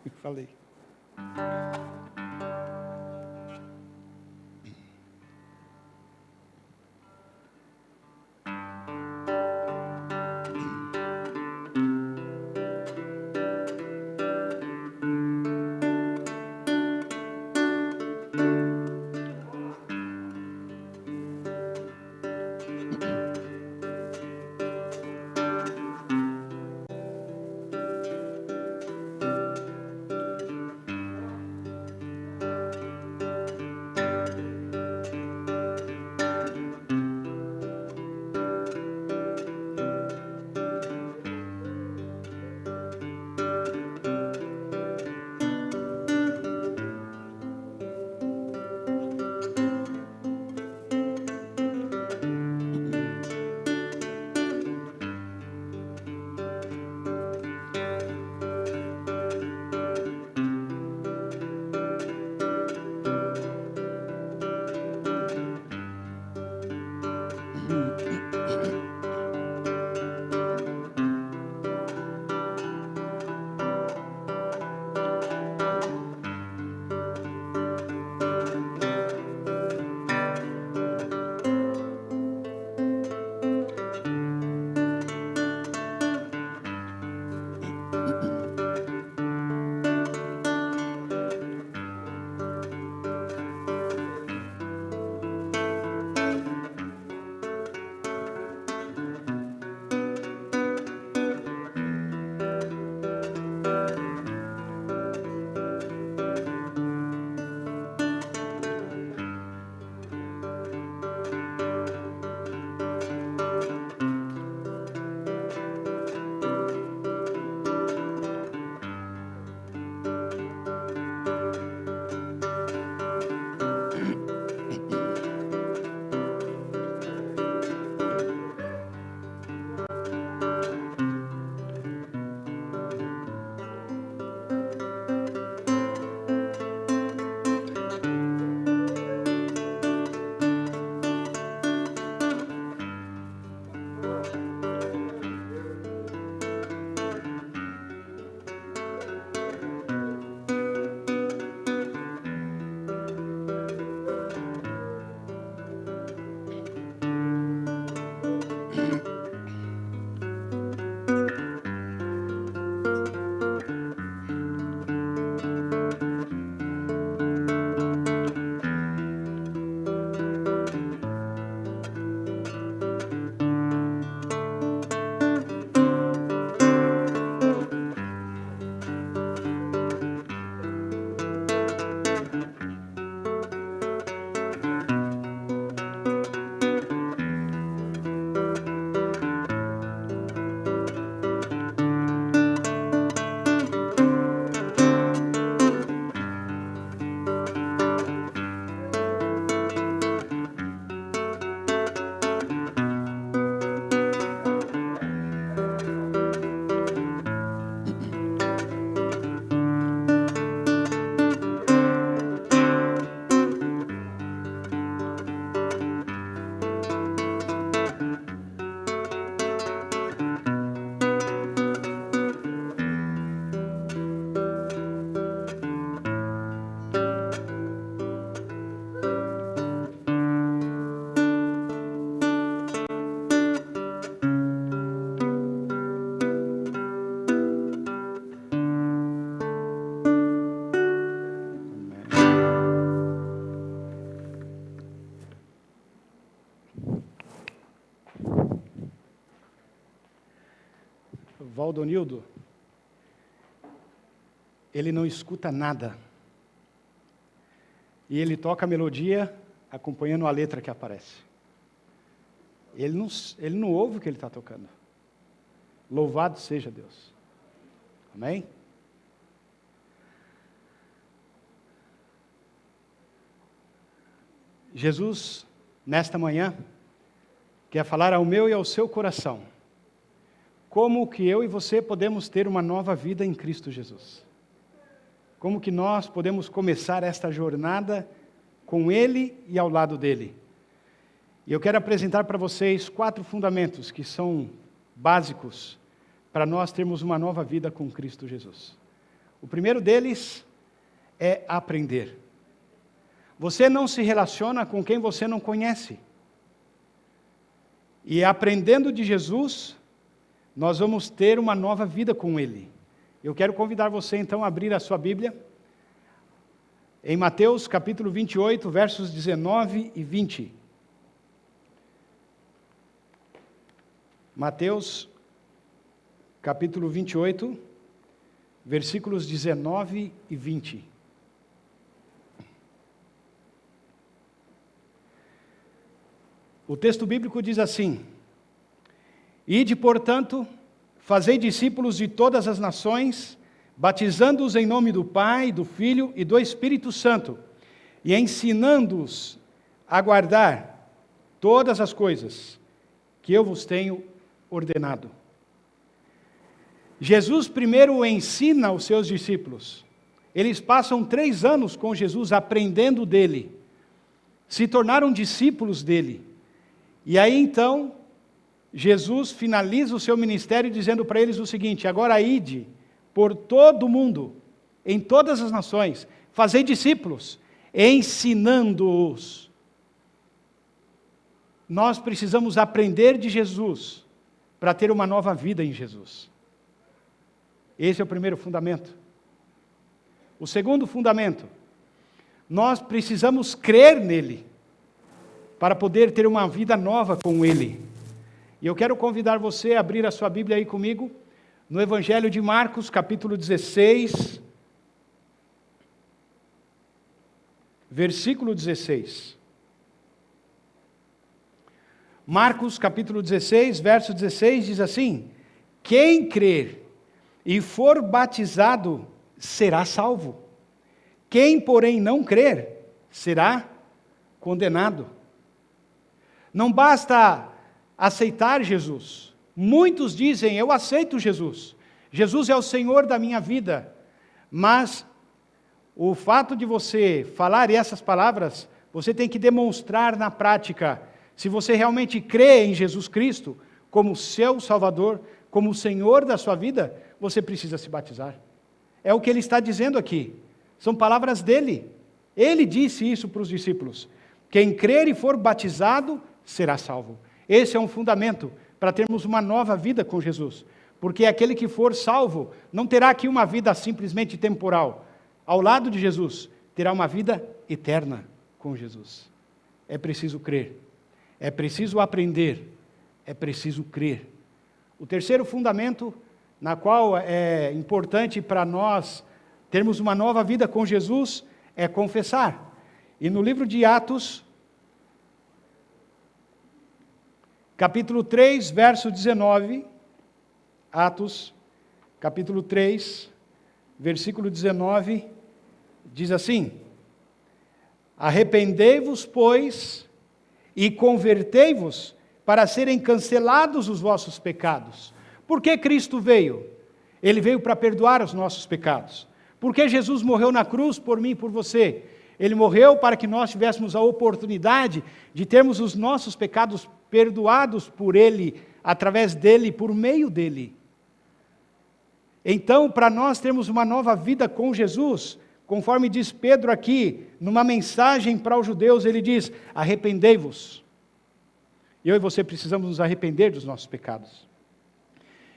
Falei. Valdonildo, ele não escuta nada. E ele toca a melodia acompanhando a letra que aparece. Ele não ouve o que ele está tocando. Louvado seja Deus. Amém? Jesus, nesta manhã, quer falar ao meu e ao seu coração como que eu e você podemos ter uma nova vida em Cristo Jesus. Como que nós podemos começar esta jornada com Ele e ao lado dEle. E eu quero apresentar para vocês 4 fundamentos que são básicos para nós termos uma nova vida com Cristo Jesus. O primeiro deles é aprender. Você não se relaciona com quem você não conhece. E aprendendo de Jesus, nós vamos ter uma nova vida com Ele. Eu quero convidar você então a abrir a sua Bíblia em Mateus capítulo 28, versos 19 e 20. Mateus capítulo 28, versículos 19 e 20. O texto bíblico diz assim: Ide, portanto, fazei discípulos de todas as nações, batizando-os em nome do Pai, do Filho e do Espírito Santo, e ensinando-os a guardar todas as coisas que eu vos tenho ordenado. Jesus primeiro ensina aos seus discípulos. Eles passam 3 anos com Jesus aprendendo dele, se tornaram discípulos dele. E aí então, Jesus finaliza o seu ministério dizendo para eles o seguinte: agora ide por todo o mundo, em todas as nações, fazei discípulos, ensinando-os. Nós precisamos aprender de Jesus para ter uma nova vida em Jesus. Esse é o primeiro fundamento. O segundo fundamento: nós precisamos crer nele para poder ter uma vida nova com Ele. E eu quero convidar você a abrir a sua Bíblia aí comigo, no Evangelho de Marcos, capítulo 16, versículo 16. Marcos, capítulo 16, verso 16, diz assim: Quem crer e for batizado será salvo. Quem, porém, não crer, será condenado. Não basta aceitar Jesus. Muitos dizem: eu aceito Jesus. Jesus é o Senhor da minha vida. Mas o fato de você falar essas palavras, você tem que demonstrar na prática. Se você realmente crê em Jesus Cristo como seu Salvador, como o Senhor da sua vida, você precisa se batizar. É o que ele está dizendo aqui. São palavras dele. Ele disse isso para os discípulos: quem crer e for batizado será salvo. Esse é um fundamento para termos uma nova vida com Jesus. Porque aquele que for salvo não terá aqui uma vida simplesmente temporal. Ao lado de Jesus, terá uma vida eterna com Jesus. É preciso crer. É preciso aprender. É preciso crer. O terceiro fundamento, na qual é importante para nós termos uma nova vida com Jesus, é confessar. E no livro de Atos, capítulo 3, verso 19, Atos, capítulo 3, versículo 19, diz assim: Arrependei-vos, pois, e convertei-vos, para serem cancelados os vossos pecados. Por que Cristo veio? Ele veio para perdoar os nossos pecados. Por que Jesus morreu na cruz por mim e por você? Ele morreu para que nós tivéssemos a oportunidade de termos os nossos pecados perdoados por Ele, através dEle, por meio dEle. Então, para nós termos uma nova vida com Jesus, conforme diz Pedro aqui, numa mensagem para os judeus, ele diz: arrependei-vos. Eu e você precisamos nos arrepender dos nossos pecados.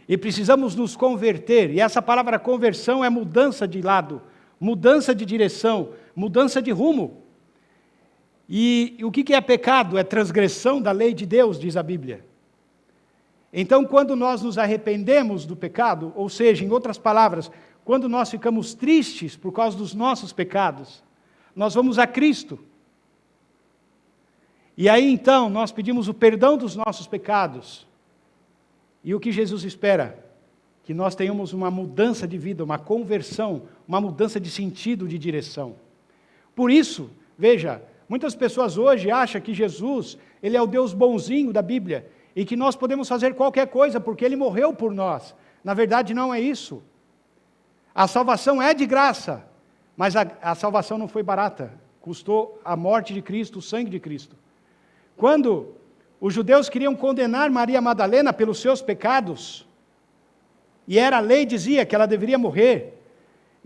E precisamos nos converter, e essa palavra conversão é mudança de lado, mudança de direção, mudança de rumo. E o que é pecado? É transgressão da lei de Deus, diz a Bíblia. Então, quando nós nos arrependemos do pecado, ou seja, em outras palavras, quando nós ficamos tristes por causa dos nossos pecados, nós vamos a Cristo. E aí então nós pedimos o perdão dos nossos pecados. E o que Jesus espera? Que nós tenhamos uma mudança de vida, uma conversão, uma mudança de sentido, de direção. Por isso, veja, muitas pessoas hoje acham que Jesus, Ele é o Deus bonzinho da Bíblia, e que nós podemos fazer qualquer coisa, porque Ele morreu por nós. Na verdade, não é isso. A salvação é de graça, mas a salvação não foi barata. Custou a morte de Cristo, o sangue de Cristo. Quando os judeus queriam condenar Maria Madalena pelos seus pecados, e a lei dizia que ela deveria morrer,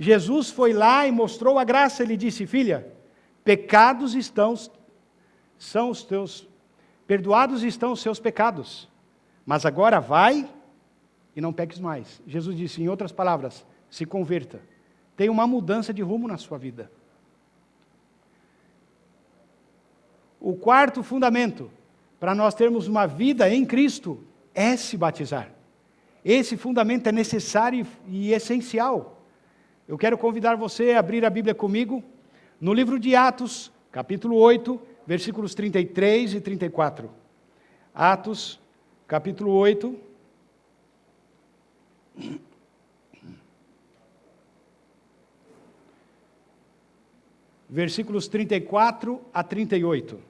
Jesus foi lá e mostrou a graça. Ele disse: filha, perdoados estão os seus pecados, mas agora vai e não peques mais. Jesus disse, em outras palavras, se converta. Tenha uma mudança de rumo na sua vida. O quarto fundamento para nós termos uma vida em Cristo é se batizar. Esse fundamento é necessário e essencial. Eu quero convidar você a abrir a Bíblia comigo no livro de Atos, capítulo 8, versículos 33 e 34. Atos, capítulo 8. Versículos 34 a 38.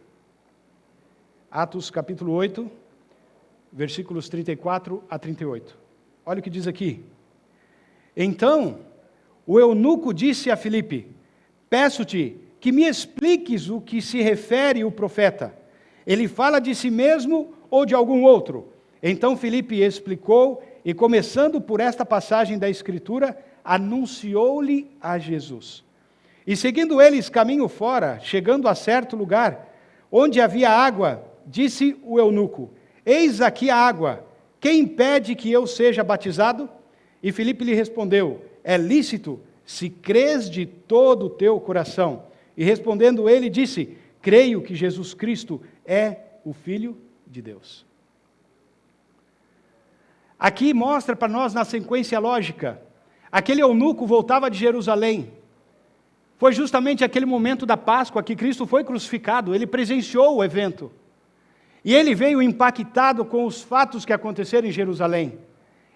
Atos capítulo 8, versículos 34 a 38. Olha o que diz aqui. Então, o eunuco disse a Filipe: peço-te que me expliques o que se refere o profeta. Ele fala de si mesmo ou de algum outro? Então Filipe explicou, e começando por esta passagem da Escritura, anunciou-lhe a Jesus. E seguindo eles caminho fora, chegando a certo lugar, onde havia água, disse o eunuco: eis aqui a água, quem impede que eu seja batizado? E Filipe lhe respondeu: é lícito, se crês de todo o teu coração. E respondendo ele, disse: creio que Jesus Cristo é o Filho de Deus. Aqui mostra para nós, na sequência lógica, aquele eunuco voltava de Jerusalém. Foi justamente aquele momento da Páscoa que Cristo foi crucificado, ele presenciou o evento. E ele veio impactado com os fatos que aconteceram em Jerusalém.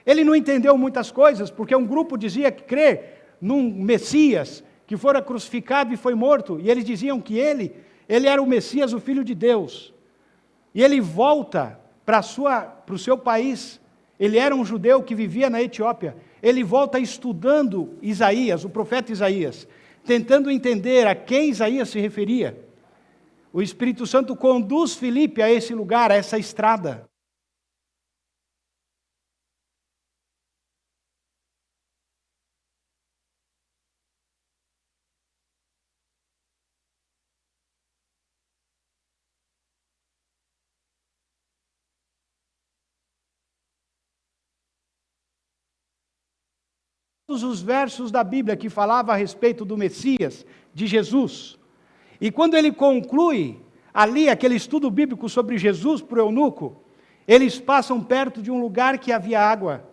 Ele não entendeu muitas coisas, porque um grupo dizia que crê num Messias, que fora crucificado e foi morto, e eles diziam que ele era o Messias, o Filho de Deus. E ele volta para o seu país. Ele era um judeu que vivia na Etiópia. Ele volta estudando Isaías, o profeta Isaías, tentando entender a quem Isaías se referia. O Espírito Santo conduz Filipe a esse lugar, a essa estrada. Todos os versos da Bíblia que falavam a respeito do Messias, de Jesus. E quando ele conclui ali aquele estudo bíblico sobre Jesus para o eunuco, eles passam perto de um lugar que havia água.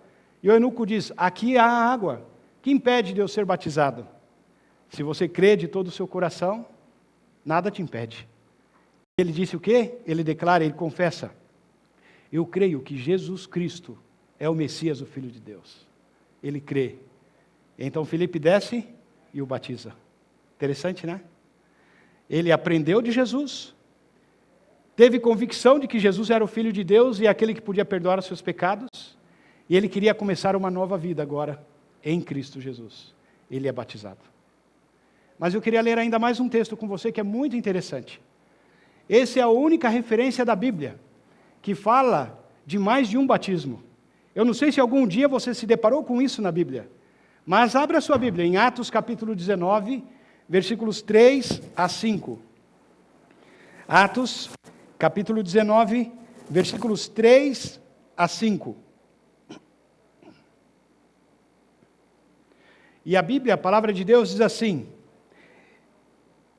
E o eunuco diz: aqui há água, que impede de eu ser batizado? Se você crê de todo o seu coração, nada te impede. Ele disse o quê? Ele declara, ele confessa: eu creio que Jesus Cristo é o Messias, o Filho de Deus. Ele crê. Então Filipe desce e o batiza. Interessante, né? Ele aprendeu de Jesus, teve convicção de que Jesus era o Filho de Deus e aquele que podia perdoar os seus pecados, e ele queria começar uma nova vida agora em Cristo Jesus. Ele é batizado. Mas eu queria ler ainda mais um texto com você que é muito interessante. Essa é a única referência da Bíblia que fala de mais de um batismo. Eu não sei se algum dia você se deparou com isso na Bíblia, mas abra a sua Bíblia em Atos capítulo 19, versículos 3 a 5. Atos capítulo 19, versículos 3 a 5. E a Bíblia, a palavra de Deus, diz assim: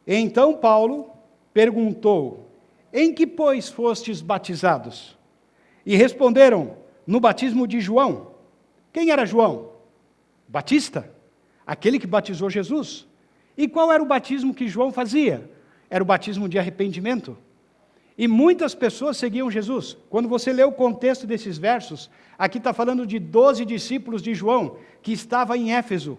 então Paulo perguntou: em que, pois, fostes batizados? E responderam: no batismo de João. Quem era João? Batista, aquele que batizou Jesus. E qual era o batismo que João fazia? Era o batismo de arrependimento. E muitas pessoas seguiam Jesus. Quando você lê o contexto desses versos, aqui está falando de 12 discípulos de João, que estava em Éfeso.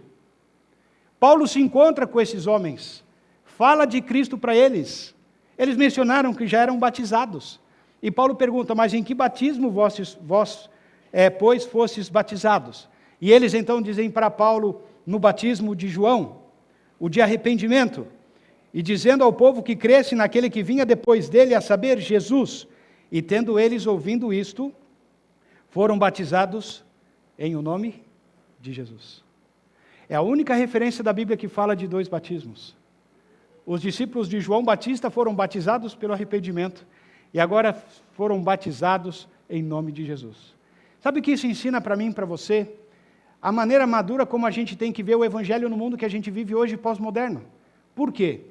Paulo se encontra com esses homens, fala de Cristo para eles. Eles mencionaram que já eram batizados. E Paulo pergunta: mas em que batismo vós, pois, fostes batizados? E eles então dizem para Paulo: no batismo de João, o de arrependimento, e dizendo ao povo que cresce naquele que vinha depois dele, a saber, Jesus. E tendo eles ouvindo isto, foram batizados em o nome de Jesus. É a única referência da Bíblia que fala de 2 batismos. Os discípulos de João Batista foram batizados pelo arrependimento e agora foram batizados em nome de Jesus. Sabe o que isso ensina para mim e para você? A maneira madura como a gente tem que ver o Evangelho no mundo que a gente vive hoje pós-moderno. Por quê?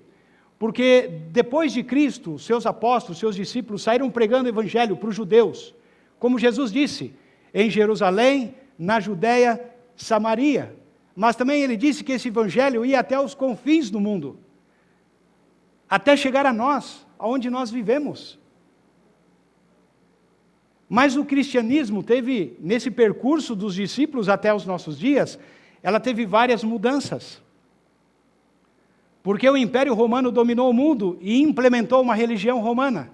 Porque depois de Cristo, seus apóstolos, seus discípulos saíram pregando o Evangelho para os judeus. Como Jesus disse, em Jerusalém, na Judéia, Samaria. Mas também ele disse que esse Evangelho ia até os confins do mundo. Até chegar a nós, aonde nós vivemos. Mas o cristianismo teve, nesse percurso dos discípulos até os nossos dias, ela teve várias mudanças. Porque o Império Romano dominou o mundo e implementou uma religião romana.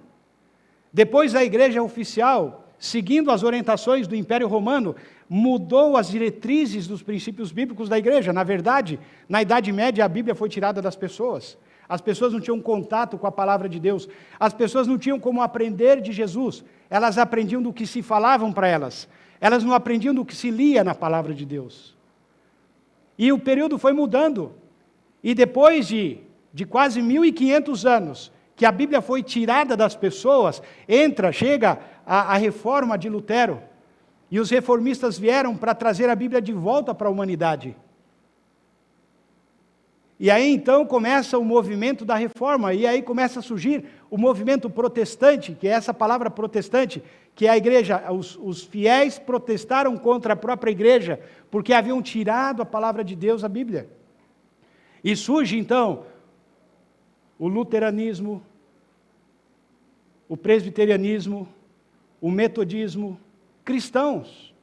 Depois a igreja oficial, seguindo as orientações do Império Romano, mudou as diretrizes dos princípios bíblicos da igreja. Na verdade, na Idade Média a Bíblia foi tirada das pessoas. As pessoas não tinham contato com a palavra de Deus. As pessoas não tinham como aprender de Jesus. Elas aprendiam do que se falavam para elas. Elas não aprendiam do que se lia na palavra de Deus. E o período foi mudando. E depois de quase 1.500 anos, que a Bíblia foi tirada das pessoas, chega a reforma de Lutero. E os reformistas vieram para trazer a Bíblia de volta para a humanidade. E aí então começa o movimento da reforma, e aí começa a surgir o movimento protestante, que é essa palavra protestante, que é a igreja, os fiéis protestaram contra a própria igreja, porque haviam tirado a palavra de Deus, a Bíblia. E surge então o luteranismo, o presbiterianismo, o metodismo, cristãos,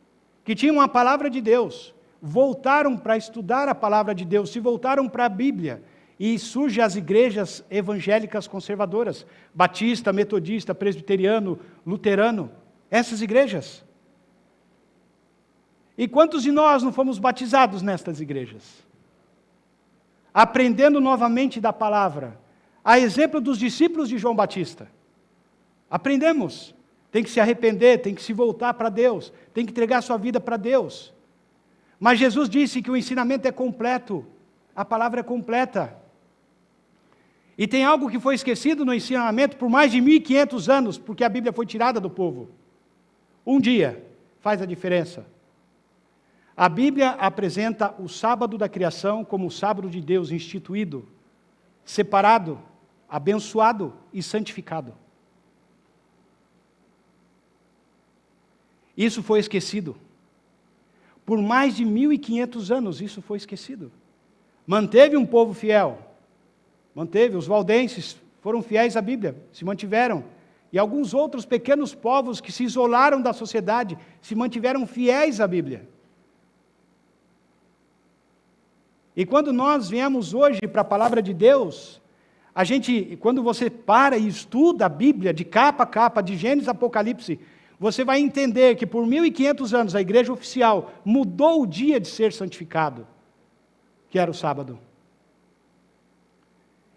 que tinham a palavra de Deus, voltaram para estudar a palavra de Deus, se voltaram para a Bíblia, e surgem as igrejas evangélicas conservadoras, batista, metodista, presbiteriano, luterano, essas igrejas. E quantos de nós não fomos batizados nestas igrejas? Aprendendo novamente da palavra, a exemplo dos discípulos de João Batista. Aprendemos, tem que se arrepender, tem que se voltar para Deus, tem que entregar sua vida para Deus. Mas Jesus disse que o ensinamento é completo, a palavra é completa. E tem algo que foi esquecido no ensinamento por mais de 1.500 anos, porque a Bíblia foi tirada do povo. Um dia faz a diferença. A Bíblia apresenta o sábado da criação como o sábado de Deus instituído, separado, abençoado e santificado. Isso foi esquecido. Por mais de 1.500 anos isso foi esquecido. Manteve um povo fiel. Manteve, os valdenses foram fiéis à Bíblia, se mantiveram. E alguns outros pequenos povos que se isolaram da sociedade, se mantiveram fiéis à Bíblia. E quando nós viemos hoje para a palavra de Deus, quando você para e estuda a Bíblia de capa a capa, de Gênesis a Apocalipse, você vai entender que por 1.500 anos a igreja oficial mudou o dia de ser santificado, que era o sábado.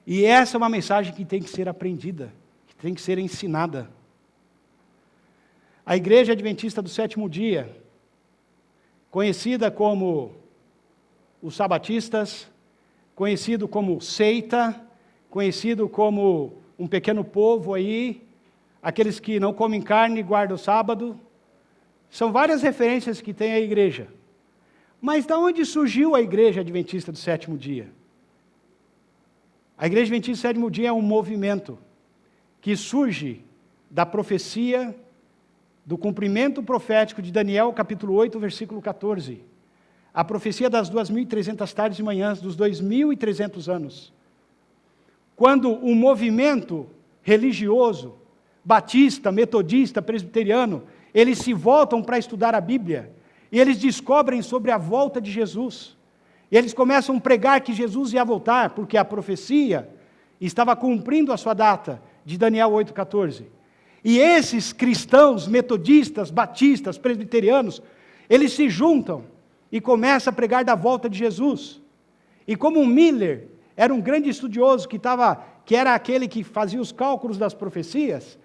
E essa é uma mensagem que tem que ser aprendida, que tem que ser ensinada. A Igreja Adventista do Sétimo Dia, conhecida como os sabatistas, conhecido como seita, conhecido como um pequeno povo aí, aqueles que não comem carne e guardam o sábado, são várias referências que tem a igreja. Mas de onde surgiu a Igreja Adventista do Sétimo Dia? A Igreja Adventista do Sétimo Dia é um movimento que surge da profecia, do cumprimento profético de Daniel, capítulo 8, versículo 14. A profecia das 2.300 tardes e manhãs, dos 2.300 anos. Quando um movimento religioso, batista, metodista, presbiteriano, eles se voltam para estudar a Bíblia, e eles descobrem sobre a volta de Jesus. E eles começam a pregar que Jesus ia voltar, porque a profecia estava cumprindo a sua data, de Daniel 8,14. E esses cristãos, metodistas, batistas, presbiterianos, eles se juntam e começam a pregar da volta de Jesus. E como Miller era um grande estudioso que era aquele que fazia os cálculos das profecias,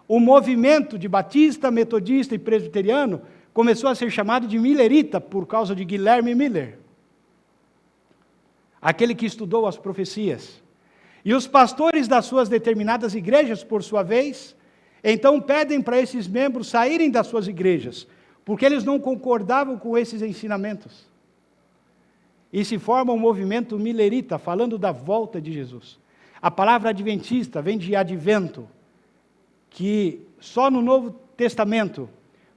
o movimento de batista, metodista e presbiteriano começou a ser chamado de Millerita, por causa de Guilherme Miller. aquele que estudou as profecias. E os pastores das suas determinadas igrejas, por sua vez, então pedem para esses membros saírem das suas igrejas, porque eles não concordavam com esses ensinamentos. E se forma um movimento milerita, falando da volta de Jesus. A palavra adventista vem de advento, que só no Novo Testamento,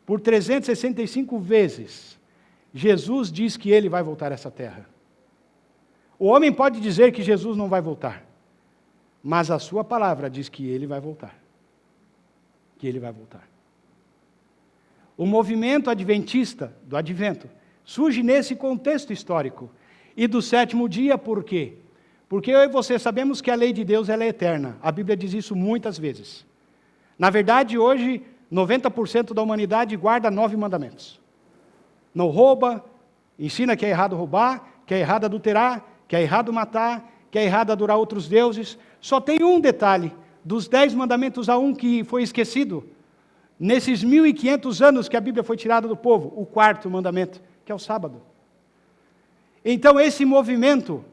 por 365 vezes, Jesus diz que ele vai voltar a essa terra. O homem pode dizer que Jesus não vai voltar, mas a sua palavra diz que ele vai voltar. Que ele vai voltar. O movimento adventista, do advento, surge nesse contexto histórico. E do sétimo dia, por quê? Porque eu e você sabemos que a lei de Deus ela é eterna. A Bíblia diz isso muitas vezes. Na verdade, hoje, 90% da humanidade guarda 9 mandamentos. Não rouba, ensina que é errado roubar, que é errado adulterar, que é errado matar, que é errado adorar outros deuses. Só tem um detalhe, dos 10 mandamentos há um que foi esquecido. Nesses 1.500 anos que a Bíblia foi tirada do povo, o 4º mandamento, que é o sábado. Então esse movimento,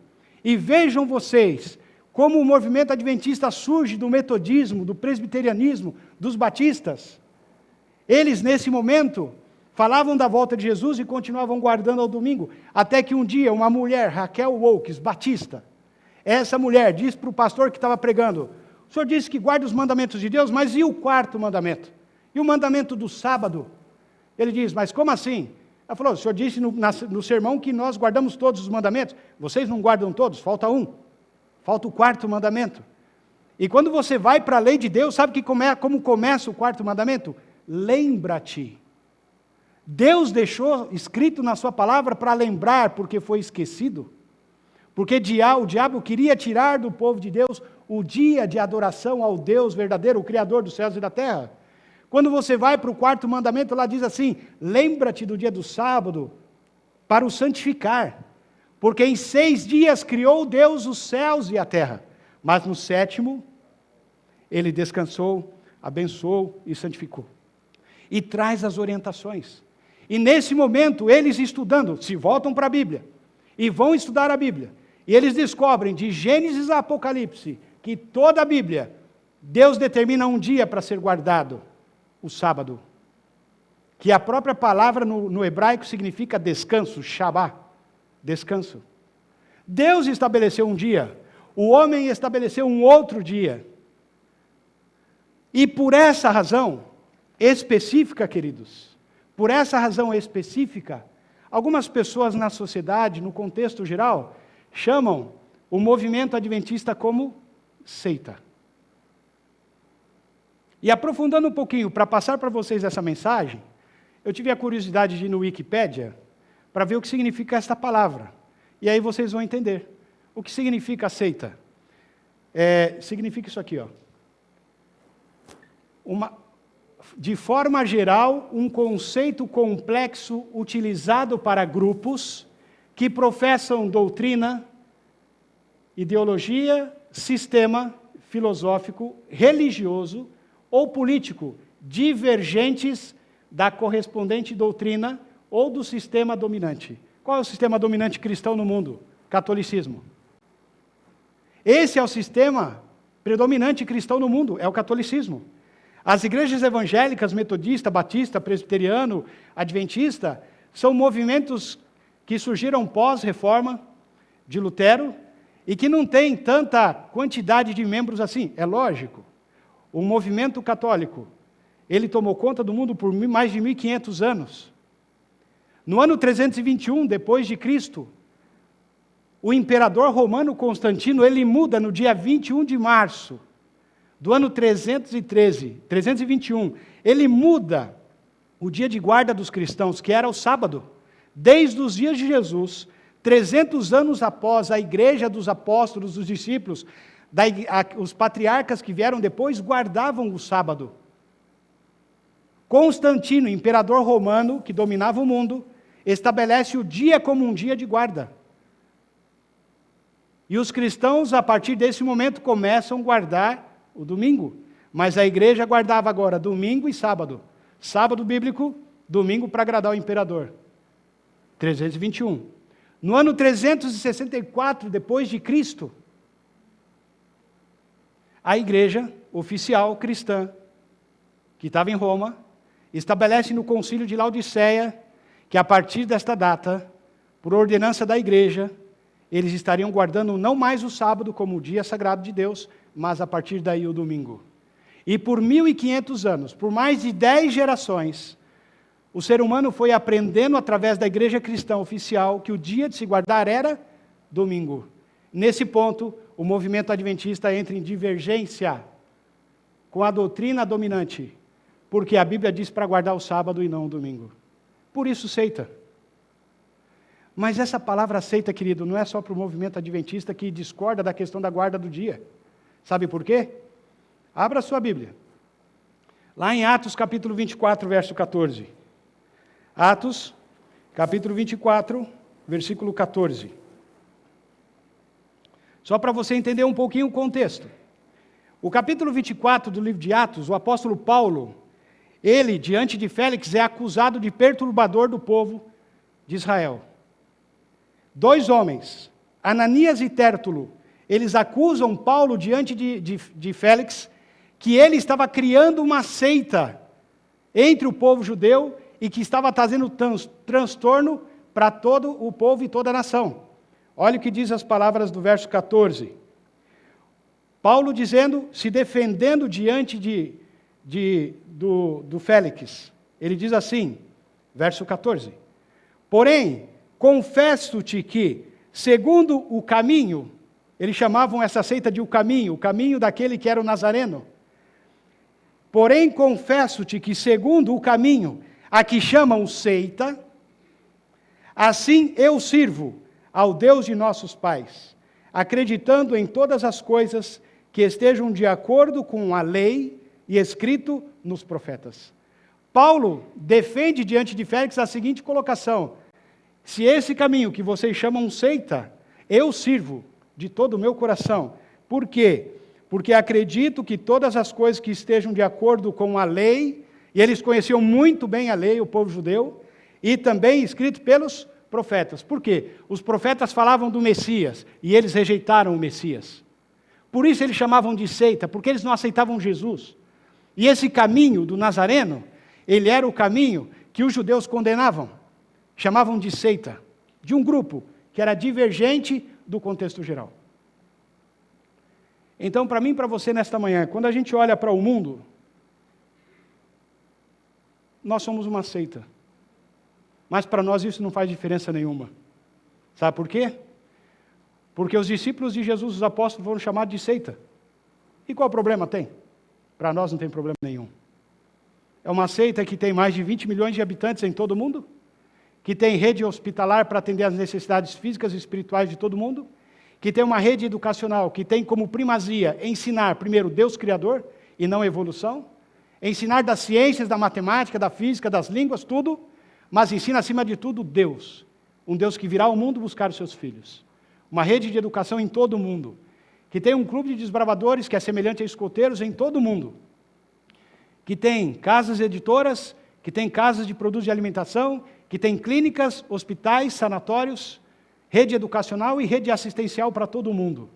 e vejam vocês, como o movimento adventista surge do metodismo, do presbiterianismo, dos batistas. Eles, nesse momento, falavam da volta de Jesus e continuavam guardando ao domingo, até que um dia uma mulher, Raquel Oakes, batista, essa mulher disse para o pastor que estava pregando, o senhor disse que guarda os mandamentos de Deus, mas e o 4º mandamento? E o mandamento do sábado? Ele diz, mas como assim? Ela falou, o senhor disse no sermão que nós guardamos todos os mandamentos. Vocês não guardam todos, falta um. Falta o 4º mandamento. E quando você vai para a lei de Deus, sabe como começa o 4º mandamento? Lembra-te. Deus deixou escrito na sua palavra para lembrar, porque foi esquecido. Porque o diabo queria tirar do povo de Deus o dia de adoração ao Deus verdadeiro, o Criador dos céus e da terra. Quando você vai para o 4º mandamento, lá diz assim, lembra-te do dia do sábado para o santificar, porque em 6 dias criou Deus os céus e a terra, mas no 7º, ele descansou, abençoou e santificou. E traz as orientações. E nesse momento, eles estudando, se voltam para a Bíblia, e vão estudar a Bíblia, e eles descobrem de Gênesis a Apocalipse, que toda a Bíblia, Deus determina um dia para ser guardado, o sábado, que a própria palavra no hebraico significa descanso, Shabá, descanso. Deus estabeleceu um dia, o homem estabeleceu um outro dia. E por essa razão específica, queridos, por essa razão específica, algumas pessoas na sociedade, no contexto geral, chamam o movimento adventista como seita. E aprofundando um pouquinho, para passar para vocês essa mensagem, eu tive a curiosidade de ir no Wikipédia para ver o que significa esta palavra. E aí vocês vão entender. O que significa seita? Significa isso aqui, ó. De forma geral, um conceito complexo utilizado para grupos que professam doutrina, ideologia, sistema filosófico, religioso ou político, divergentes da correspondente doutrina ou do sistema dominante. Qual é o sistema dominante cristão no mundo? Catolicismo. Esse é o sistema predominante cristão no mundo, é o catolicismo. As igrejas evangélicas, metodista, batista, presbiteriano, adventista, são movimentos que surgiram pós-reforma de Lutero e que não têm tanta quantidade de membros assim. É lógico. O movimento católico, ele tomou conta do mundo por mais de 1.500 anos. No ano 321, depois de Cristo, o imperador romano Constantino, ele muda no dia 21 de março do ano 321, ele muda o dia de guarda dos cristãos, que era o sábado, desde os dias de Jesus, 300 anos após a igreja dos apóstolos, dos discípulos, os patriarcas que vieram depois guardavam o sábado. Constantino, imperador romano, que dominava o mundo, estabelece o dia como um dia de guarda. E os cristãos, a partir desse momento, começam a guardar o domingo. Mas a igreja guardava agora domingo e sábado. Sábado bíblico, domingo para agradar o imperador. 321. No ano 364 depois de Cristo, a igreja oficial cristã, que estava em Roma, estabelece no concílio de Laodiceia que a partir desta data, por ordenança da igreja, eles estariam guardando não mais o sábado como o dia sagrado de Deus, mas a partir daí o domingo. E por 1500 anos, por mais de 10 gerações, o ser humano foi aprendendo através da igreja cristã oficial que o dia de se guardar era domingo. Nesse ponto, o movimento adventista entra em divergência com a doutrina dominante, porque a Bíblia diz para guardar o sábado e não o domingo. Por isso, seita. Mas essa palavra seita, querido, não é só para o movimento adventista que discorda da questão da guarda do dia. Sabe por quê? Abra a sua Bíblia. Lá em Atos capítulo 24, verso 14. Atos, capítulo 24, versículo 14. Só para você entender um pouquinho o contexto. O capítulo 24 do livro de Atos, o apóstolo Paulo, ele, diante de Félix, é acusado de perturbador do povo de Israel. 2 homens, Ananias e Tértulo, eles acusam Paulo diante de Félix, que ele estava criando uma seita entre o povo judeu e que estava trazendo transtorno para todo o povo e toda a nação. Olha o que diz as palavras do verso 14. Paulo dizendo, se defendendo diante do Félix. Ele diz assim, verso 14. Porém, confesso-te que, segundo o caminho, eles chamavam essa seita de o caminho daquele que era o Nazareno. Porém, confesso-te que, segundo o caminho, a que chamam seita, assim eu sirvo ao Deus de nossos pais, acreditando em todas as coisas que estejam de acordo com a lei e escrito nos profetas. Paulo defende diante de Félix a seguinte colocação: se esse caminho que vocês chamam seita, eu sirvo de todo o meu coração. Por quê? Porque acredito que todas as coisas que estejam de acordo com a lei, e eles conheciam muito bem a lei, o povo judeu, e também escrito pelos profetas. Por quê? Os profetas falavam do Messias, e eles rejeitaram o Messias. Por isso eles chamavam de seita, porque eles não aceitavam Jesus. E esse caminho do Nazareno, ele era o caminho que os judeus condenavam. Chamavam de seita, de um grupo que era divergente do contexto geral. Então, para mim e para você nesta manhã, quando a gente olha para o mundo, nós somos uma seita. Mas para nós isso não faz diferença nenhuma. Sabe por quê? Porque os discípulos de Jesus, os apóstolos, foram chamados de seita. E qual problema tem? Para nós não tem problema nenhum. É uma seita que tem mais de 20 milhões de habitantes em todo o mundo, que tem rede hospitalar para atender às necessidades físicas e espirituais de todo mundo, que tem uma rede educacional que tem como primazia ensinar, primeiro, Deus Criador e não evolução, ensinar das ciências, da matemática, da física, das línguas, tudo, mas ensina, acima de tudo, Deus. Um Deus que virá ao mundo buscar os seus filhos. Uma rede de educação em todo o mundo, que tem um clube de desbravadores que é semelhante a escoteiros em todo o mundo, que tem casas editoras, que tem casas de produtos de alimentação, que tem clínicas, hospitais, sanatórios, rede educacional e rede assistencial para todo o mundo,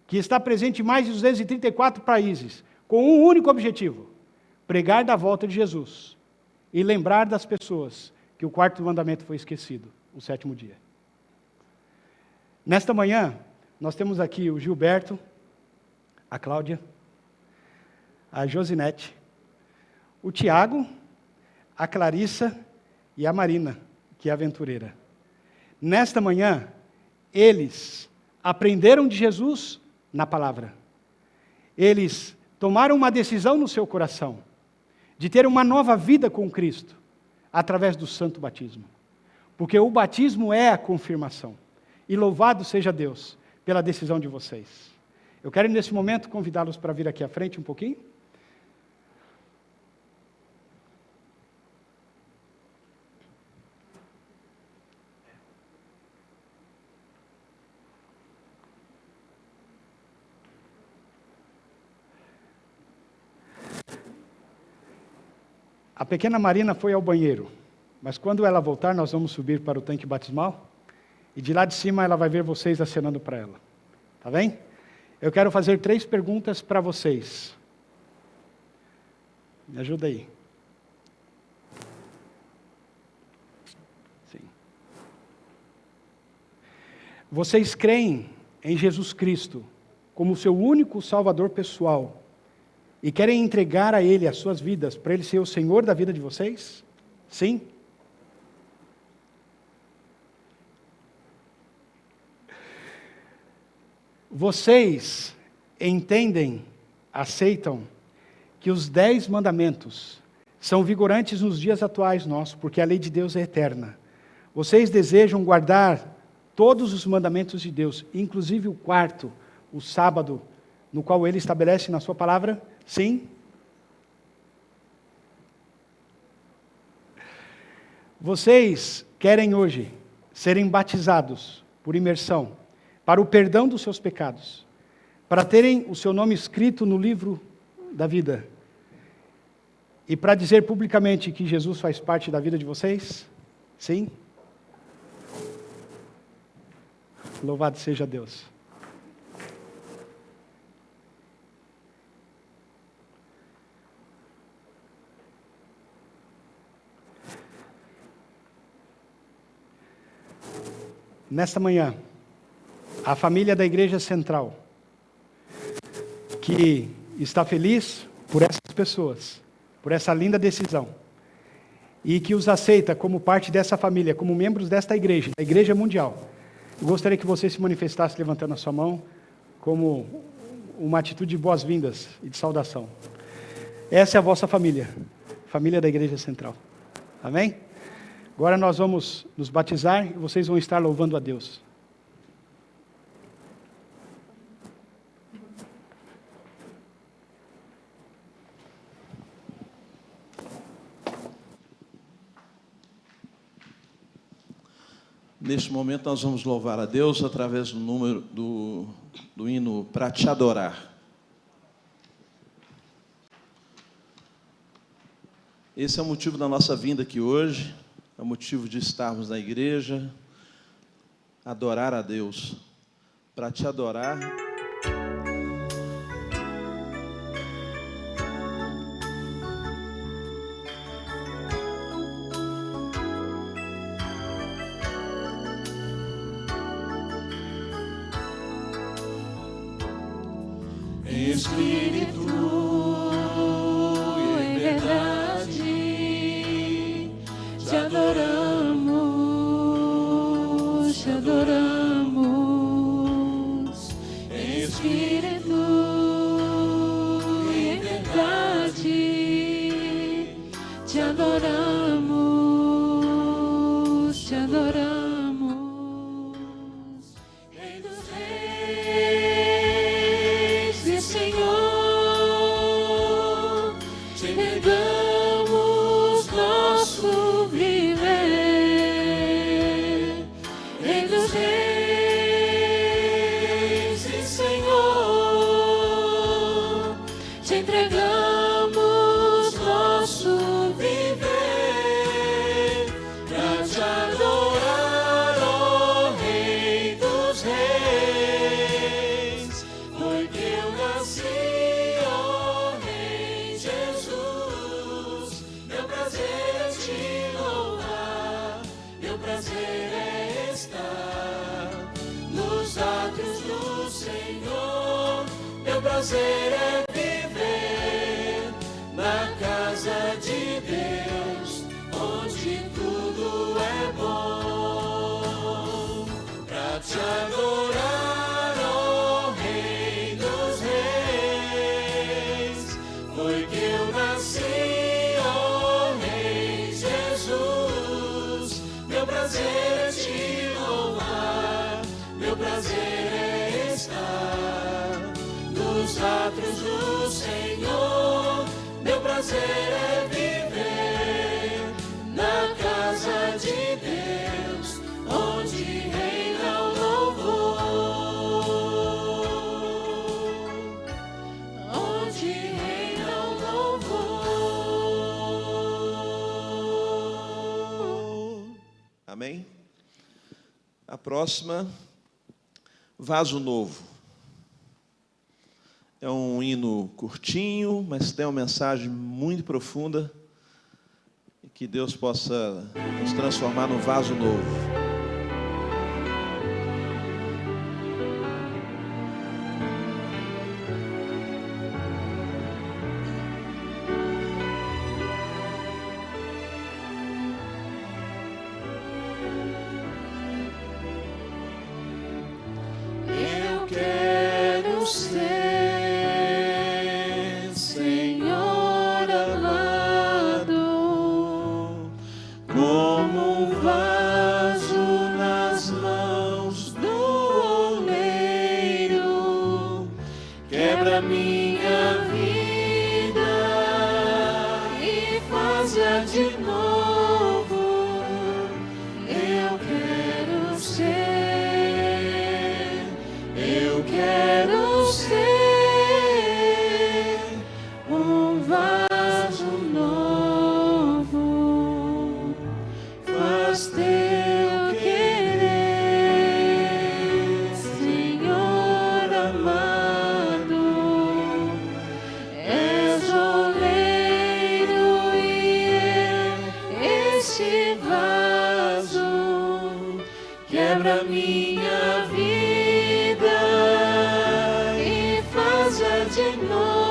que está presente em mais de 234 países, com um único objetivo: pregar da volta de Jesus e lembrar das pessoas que o 4º mandamento foi esquecido, o 7º dia. Nesta manhã, nós temos aqui o Gilberto, a Cláudia, a Josinete, o Tiago, a Clarissa e a Marina, que é aventureira. Nesta manhã, eles aprenderam de Jesus na palavra. Eles tomaram uma decisão no seu coração de ter uma nova vida com Cristo através do santo batismo. Porque o batismo é a confirmação. E louvado seja Deus pela decisão de vocês. Eu quero, nesse momento, convidá-los para vir aqui à frente um pouquinho. A pequena Marina foi ao banheiro, mas quando ela voltar, nós vamos subir para o tanque batismal. E de lá de cima ela vai ver vocês acenando para ela. Tá bem? Eu quero fazer 3 perguntas para vocês. Me ajuda aí. Sim. Vocês creem em Jesus Cristo como seu único Salvador pessoal e querem entregar a Ele as suas vidas para Ele ser o Senhor da vida de vocês? Sim? Vocês entendem, aceitam que os 10 mandamentos são vigorantes nos dias atuais nossos, porque a lei de Deus é eterna. Vocês desejam guardar todos os mandamentos de Deus, inclusive o 4º, o sábado, no qual Ele estabelece na sua palavra? Sim? Vocês querem hoje serem batizados por imersão para o perdão dos seus pecados, para terem o seu nome escrito no livro da vida e para dizer publicamente que Jesus faz parte da vida de vocês? Sim? Louvado seja Deus. Nesta manhã, a família da Igreja Central, que está feliz por essas pessoas, por essa linda decisão, e que os aceita como parte dessa família, como membros desta igreja, da Igreja Mundial, eu gostaria que você se manifestasse levantando a sua mão, como uma atitude de boas-vindas e de saudação. Essa é a vossa família, família da Igreja Central. Amém? Agora nós vamos nos batizar e vocês vão estar louvando a Deus. Neste momento nós vamos louvar a Deus através do número do hino Pra Te Adorar. Esse é o motivo da nossa vinda aqui hoje, é o motivo de estarmos na igreja, adorar a Deus. Para te adorar, em espírito e em verdade, te adoramos, te adoramos. Em espírito e em verdade, te adoramos, te adoramos. Rei dos reis e Senhor, te entregamos nosso viver. Rei dos reis e Senhor, te entregamos nosso viver, pra te adorar, ó Rei dos reis, porque eu nasci, ó Rei Jesus. Meu prazer é te louvar, meu prazer é estar nos átrios do Senhor. Meu prazer é viver na casa de Deus, onde tudo é bom. Pra te adorar, ó Rei dos reis, foi que eu nasci, ó Rei Jesus. Meu prazer é te louvar, meu prazer é estar nos átrios do Senhor. Meu prazer é viver na casa de Deus, onde reina o louvor, onde reina o louvor. amém? A próxima, Vaso Novo. É um hino curtinho, mas tem uma mensagem muito profunda. E que Deus possa nos transformar num vaso novo. Eu quero ser, Senhor amado, como um vaso nas mãos do oleiro. Quebra minha vida e faz-a de novo. Eu quero ser. Eu quero ser um vaso novo, faz teu querer, Senhor amado. És oleiro e este vaso quebra minha vida e faz-a de novo.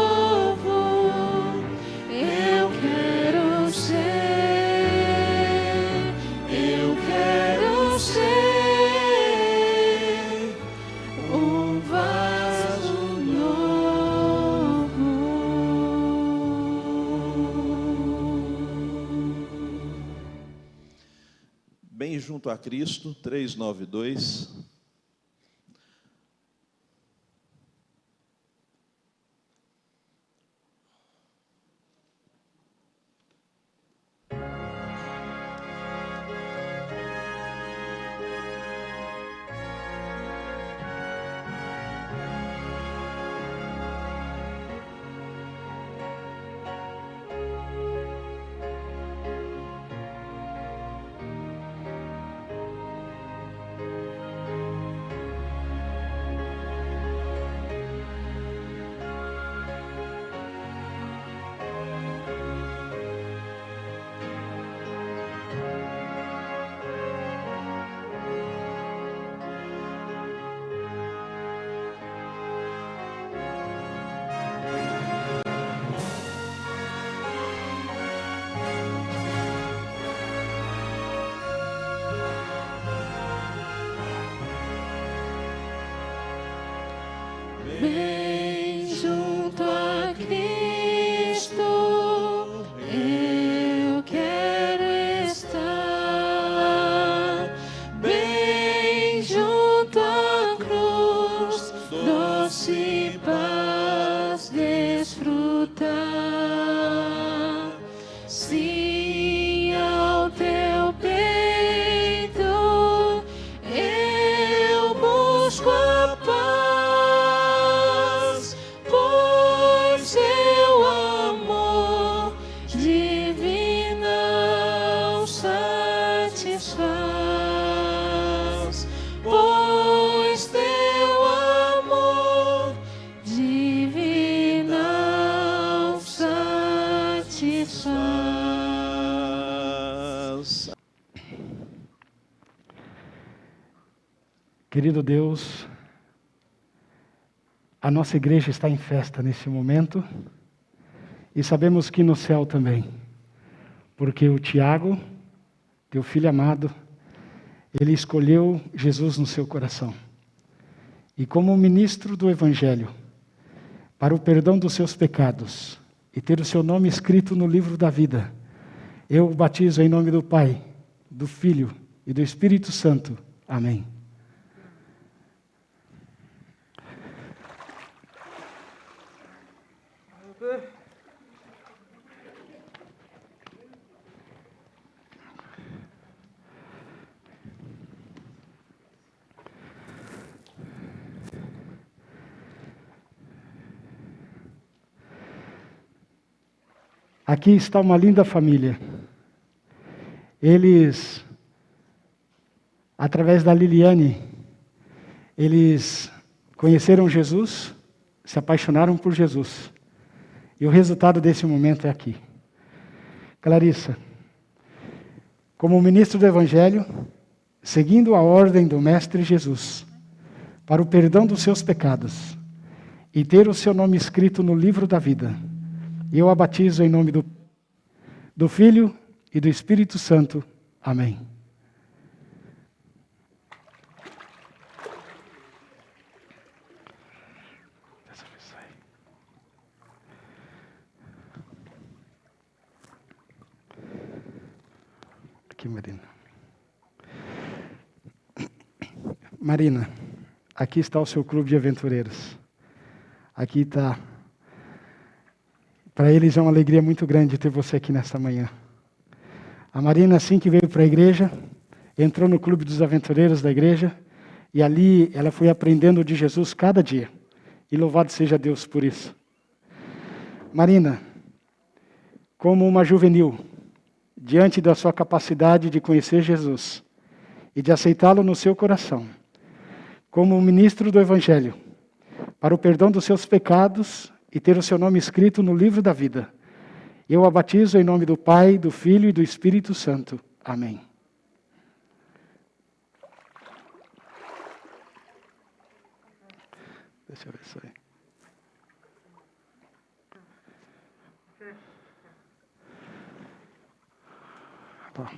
Eu quero ser, eu quero ser um vaso novo. Bem junto a Cristo, 392. Bem junto a Cristo, eu quero estar. Bem junto à cruz, doce paz desfrutar. Sim, ao teu peito eu busco a paz, pois teu amor divino satisfaz. Pois teu amor divino satisfaz. Querido Deus, a nossa igreja está em festa nesse momento e sabemos que no céu também, porque o Tiago, teu filho amado, ele escolheu Jesus no seu coração. E como ministro do Evangelho, para o perdão dos seus pecados e ter o seu nome escrito no livro da vida, eu o batizo em nome do Pai, do Filho e do Espírito Santo. Amém. Aqui está uma linda família. Eles através da Liliane, eles conheceram Jesus, se apaixonaram por Jesus. E o resultado desse momento é aqui. Clarissa, como ministro do Evangelho, seguindo a ordem do Mestre Jesus, para o perdão dos seus pecados, e ter o seu nome escrito no livro da vida, eu a batizo em nome do Filho e do Espírito Santo. Amém. Aqui, Marina. Marina, aqui está o seu clube de aventureiros. Aqui está. Para eles é uma alegria muito grande ter você aqui nesta manhã. A Marina, assim que veio para a igreja, entrou no clube dos aventureiros da igreja, e ali ela foi aprendendo de Jesus cada dia. E louvado seja Deus por isso. Marina, como uma juvenil, diante da sua capacidade de conhecer Jesus e de aceitá-lo no seu coração, como ministro do Evangelho, para o perdão dos seus pecados e ter o seu nome escrito no livro da vida, eu a batizo em nome do Pai, do Filho e do Espírito Santo. Amém. Deixa eu ver isso aí. Tá.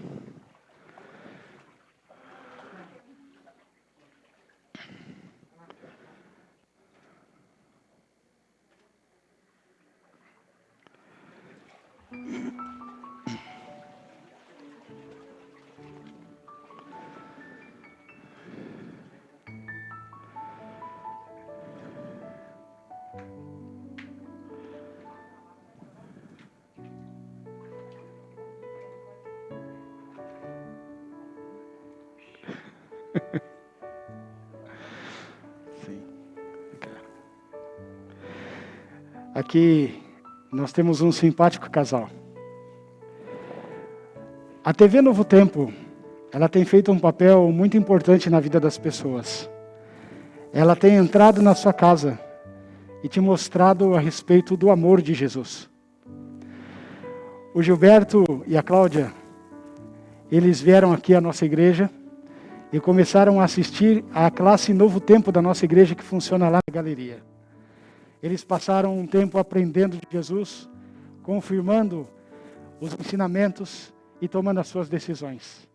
Sim. Aqui nós temos um simpático casal. A TV Novo Tempo, ela tem feito um papel muito importante na vida das pessoas. Ela tem entrado na sua casa e te mostrado a respeito do amor de Jesus. O Gilberto e a Cláudia, eles vieram aqui à nossa igreja e começaram a assistir à classe Novo Tempo da nossa igreja, que funciona lá na galeria. Eles passaram um tempo aprendendo de Jesus, confirmando os ensinamentos e tomando as suas decisões.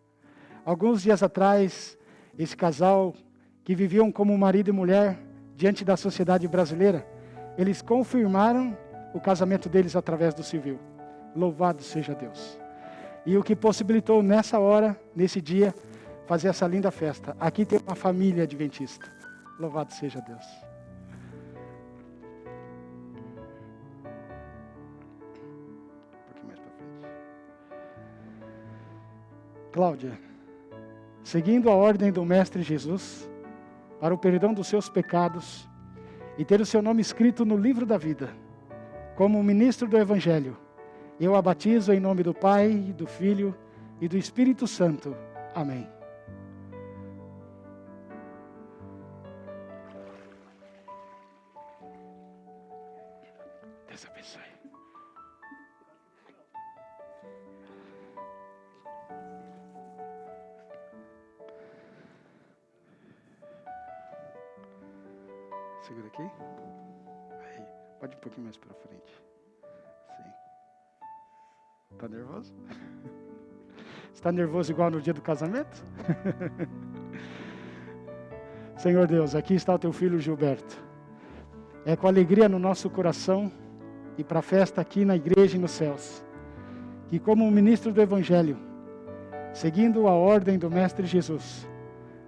Alguns dias atrás, esse casal, que viviam como marido e mulher diante da sociedade brasileira, eles confirmaram o casamento deles através do civil. Louvado seja Deus. E o que possibilitou nessa hora, nesse dia, fazer essa linda festa. Aqui tem uma família adventista. Louvado seja Deus. Um pouquinho mais para frente. Cláudia, seguindo a ordem do Mestre Jesus, para o perdão dos seus pecados e ter o seu nome escrito no livro da vida, como ministro do Evangelho, eu a batizo em nome do Pai, do Filho e do Espírito Santo. Amém. Deus abençoe. Segura aqui. Aí. Pode ir um pouquinho mais para frente. Sim. Tá nervoso? Está nervoso igual no dia do casamento? Senhor Deus, aqui está o teu filho Gilberto. É com alegria no nosso coração e para a festa aqui na igreja e nos céus, que como um ministro do Evangelho, seguindo a ordem do Mestre Jesus,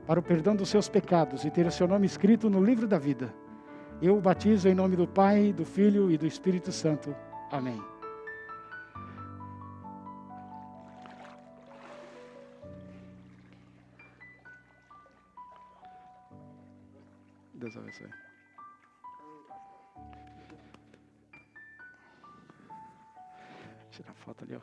para o perdão dos seus pecados e ter o seu nome escrito no livro da vida, eu o batizo em nome do Pai, do Filho e do Espírito Santo. Amém. Deus abençoe. Tirar a foto ali, ó.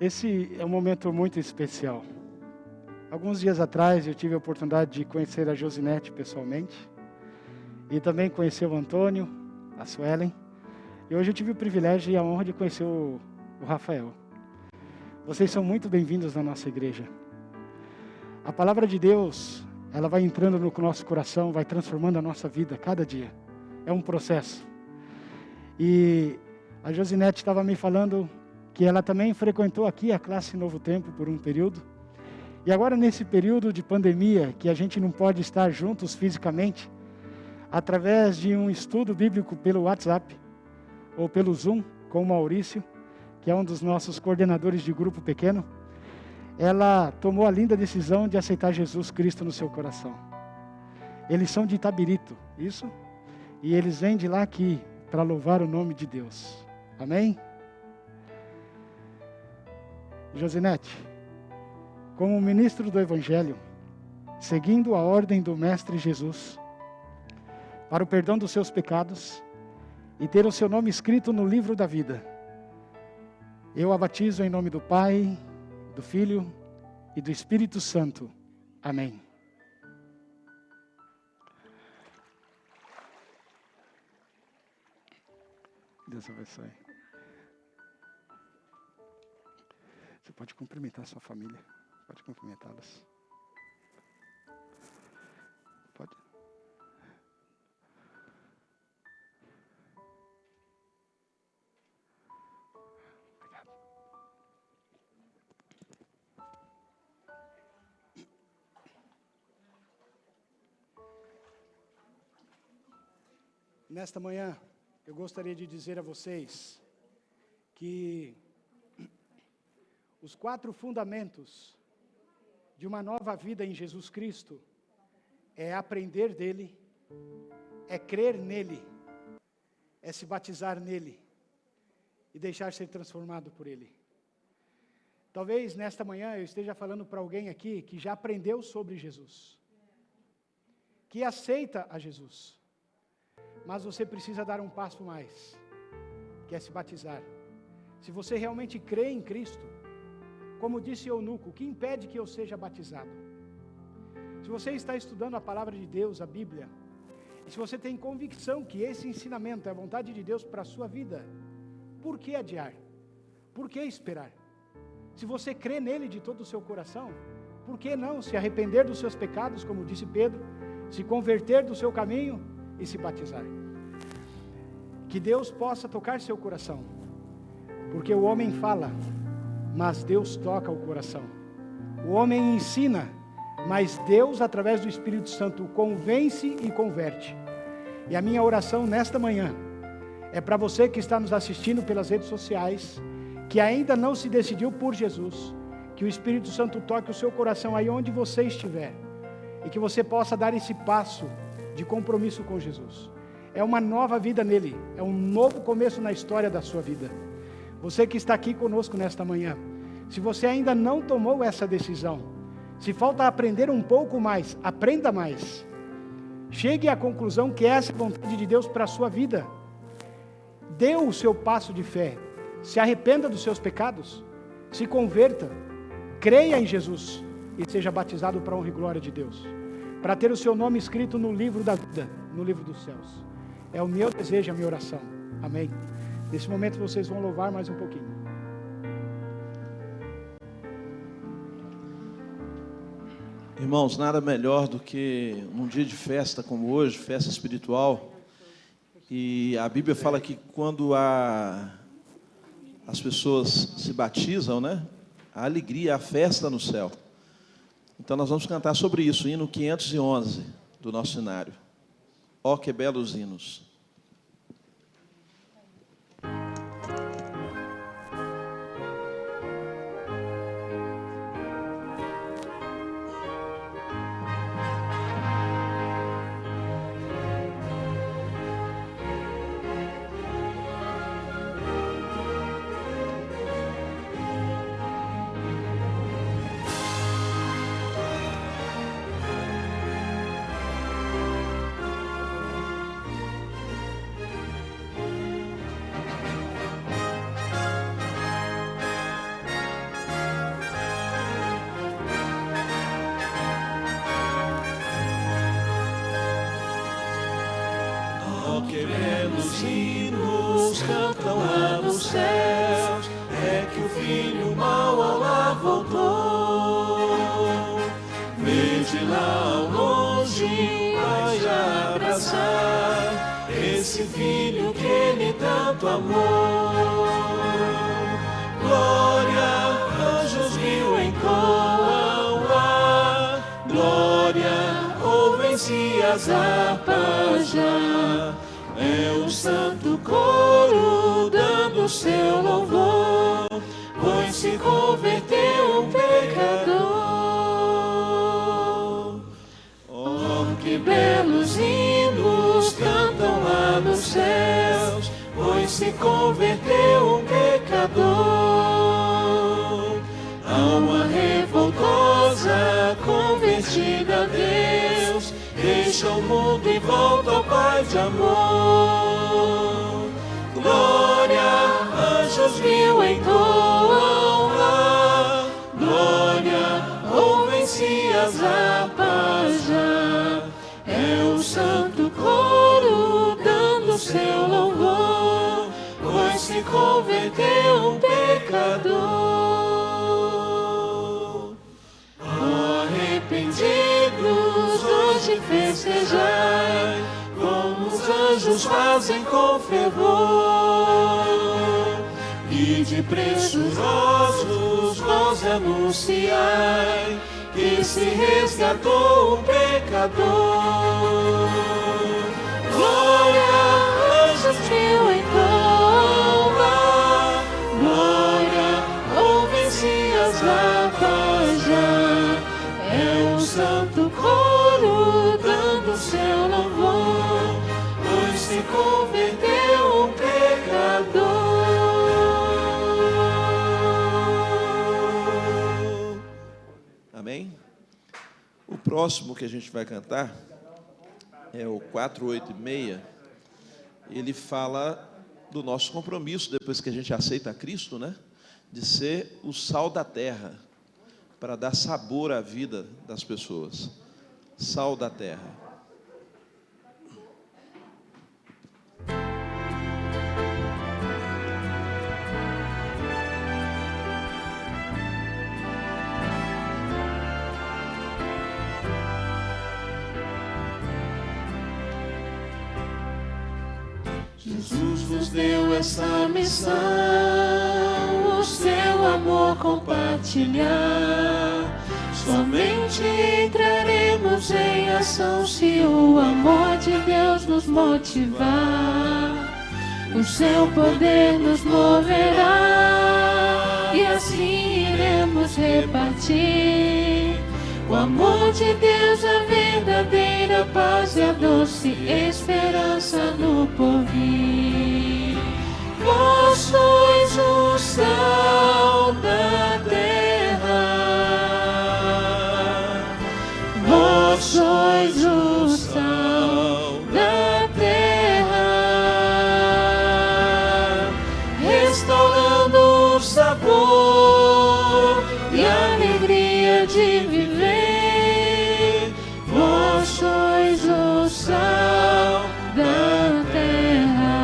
Esse é um momento muito especial. Alguns dias atrás eu tive a oportunidade de conhecer a Josinete pessoalmente e também conhecer o Antônio, a Suelen. E hoje eu tive o privilégio e a honra de conhecer o Rafael. Vocês são muito bem-vindos na nossa igreja. A palavra de Deus, ela vai entrando no nosso coração, vai transformando a nossa vida cada dia. É um processo. E a Josinete estava me falando que ela também frequentou aqui a classe Novo Tempo por um período. E agora nesse período de pandemia, que a gente não pode estar juntos fisicamente, através de um estudo bíblico pelo WhatsApp, ou pelo Zoom, com o Maurício, que é um dos nossos coordenadores de grupo pequeno, ela tomou a linda decisão de aceitar Jesus Cristo no seu coração. Eles são de Itabirito, isso? E eles vêm de lá aqui para louvar o nome de Deus. Amém? Josinete, como ministro do Evangelho, seguindo a ordem do Mestre Jesus, para o perdão dos seus pecados e ter o seu nome escrito no livro da vida, eu a batizo em nome do Pai, do Filho e do Espírito Santo. Amém. Deus abençoe. Você pode cumprimentar a sua família. Pode cumprimentá-las. Pode. Obrigado. Nesta manhã, eu gostaria de dizer a vocês que os 4 fundamentos de uma nova vida em Jesus Cristo é aprender dele, é crer nele, é se batizar nele e deixar ser transformado por ele. Talvez nesta manhã eu esteja falando para alguém aqui que já aprendeu sobre Jesus, que aceita a Jesus, mas você precisa dar um passo mais, que é se batizar. Se você realmente crê em Cristo, como disse Eunuco, o que impede que eu seja batizado? Se você está estudando a palavra de Deus, a Bíblia, e se você tem convicção que esse ensinamento é a vontade de Deus para a sua vida, por que adiar? Por que esperar? Se você crê nele de todo o seu coração, por que não se arrepender dos seus pecados, como disse Pedro, se converter do seu caminho e se batizar? Que Deus possa tocar seu coração, porque o homem fala, mas Deus toca o coração. O homem ensina, mas Deus, através do Espírito Santo, convence e converte. E a minha oração nesta manhã é para você que está nos assistindo pelas redes sociais, que ainda não se decidiu por Jesus, que o Espírito Santo toque o seu coração aí onde você estiver, e que você possa dar esse passo de compromisso com Jesus. É uma nova vida nele, é um novo começo na história da sua vida. Você que está aqui conosco nesta manhã, se você ainda não tomou essa decisão, se falta aprender um pouco mais, aprenda mais. Chegue à conclusão que essa é a vontade de Deus para a sua vida. Dê o seu passo de fé, se arrependa dos seus pecados, se converta, creia em Jesus e seja batizado para a honra e glória de Deus, para ter o seu nome escrito no livro da vida, no livro dos céus. É o meu desejo, a minha oração. Amém. Nesse momento vocês vão louvar mais um pouquinho. Irmãos, nada melhor do que um dia de festa como hoje, festa espiritual. E a Bíblia fala que quando as pessoas se batizam, né? A alegria, a festa no céu. Então nós vamos cantar sobre isso, hino 511 do nosso cenário. Ó, que belos hinos. Oh, que belos hinos cantam lá nos céus, é que o filho mau ao lar voltou. Vede lá ao longe, vai já abraçar esse filho que ele tanto amou. Glória, anjos mil entoam lá, glória, ouvem-se as harpas já. É o santo coro dando seu louvor, pois se converteu um pecador. Oh, que belos hinos cantam lá nos céus, pois se converteu um pecador. Alma revoltosa, convertida a Deus, deixa o mundo e volta ao Pai de amor. Glória, anjos mil entoam lá, glória, ouvem-se as harpas já. É o santo coro dando seu louvor, pois se converteu um pecador. Arrependidos, hoje festejai, como os anjos fazem com fervor. E de preçosos vós anunciai, que se resgatou um pecador. Glória, anjos mil entoam lá, glória, ouvem-se as harpas já. É o santo coro dando seu louvor, pois se converteu um pecador. Amém? O próximo que a gente vai cantar é o 486. Ele fala do nosso compromisso, depois que a gente aceita Cristo, né? De ser o sal da terra, para dar sabor à vida das pessoas. Sal da terra. Jesus vos deu essa missão, o seu amor compartilhar. Somente entraremos em ação se o amor de Deus nos motivar. O seu poder nos moverá e assim iremos repartir o amor de Deus, a verdadeira paz e a doce esperança no porvir. Vós sois o sal da terra, vós sois o sal da terra, restaurando o sabor e a alegria de viver. Vós sois o sal da terra.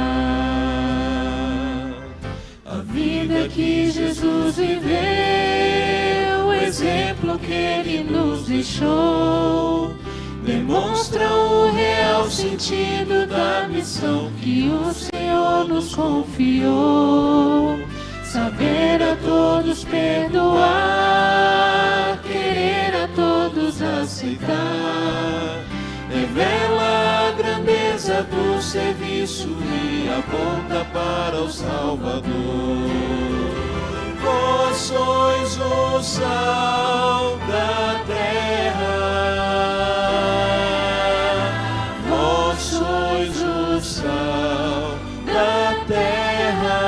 A vida que Jesus viveu, o exemplo que Ele nos deixou, demonstra o real sentido da missão que o Senhor nos confiou. Saber a todos perdoar, querer a todos aceitar, revela a grandeza do serviço e aponta para o Salvador. Vós sois o sal da terra, vós sois o sal da terra,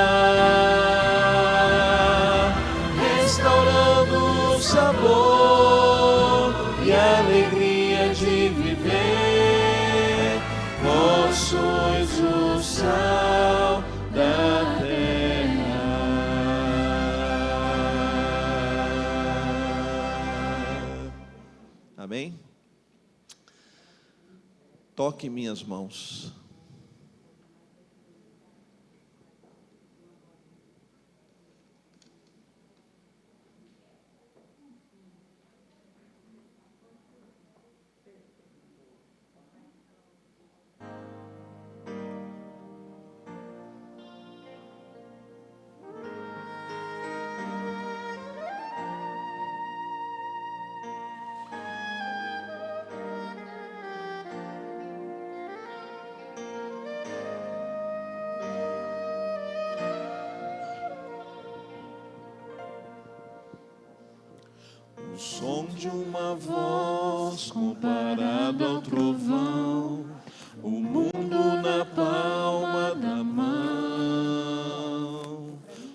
restaurando o sabor e a alegria de viver. Vós sois o sal da terra. Amém? Toque minhas mãos. som de uma voz comparado ao trovão, o mundo na palma da mão,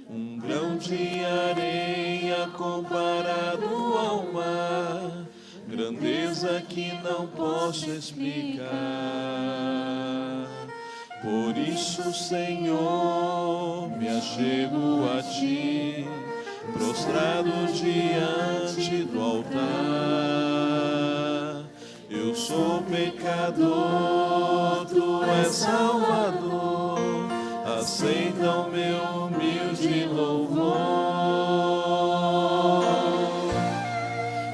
um grão de areia comparado ao mar, grandeza que não posso explicar. Por isso, Senhor, me achego a Ti, prostrado diante do altar. Eu sou pecador, Tu és Salvador, aceita o meu humilde louvor.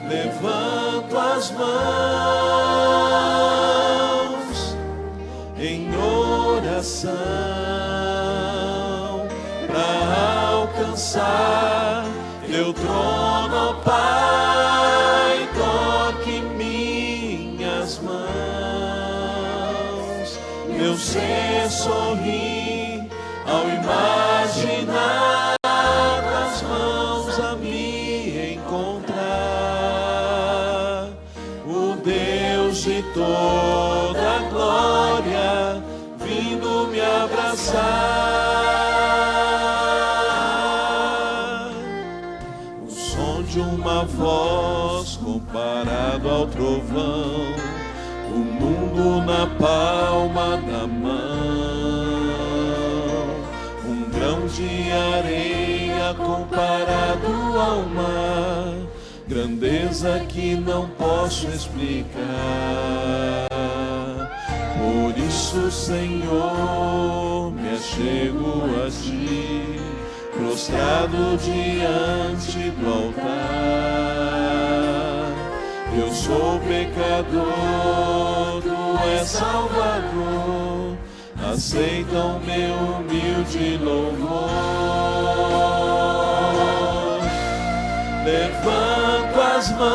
Levanto as mãos em oração para alcançar Teu trono, ó Pai. Toque minhas mãos, meu ser sorri ao imaginar Tuas mãos a me encontrar. O Deus de toda a glória vindo me abraçar. O som de uma voz comparado ao trovão, o mundo na palma da mão, um grão de areia comparado ao mar, grandeza que não posso explicar. Por isso, Senhor, me achego a Ti, prostrado diante do altar. Eu sou pecador, Tu és Salvador, aceita o meu humilde louvor. Levanto as mãos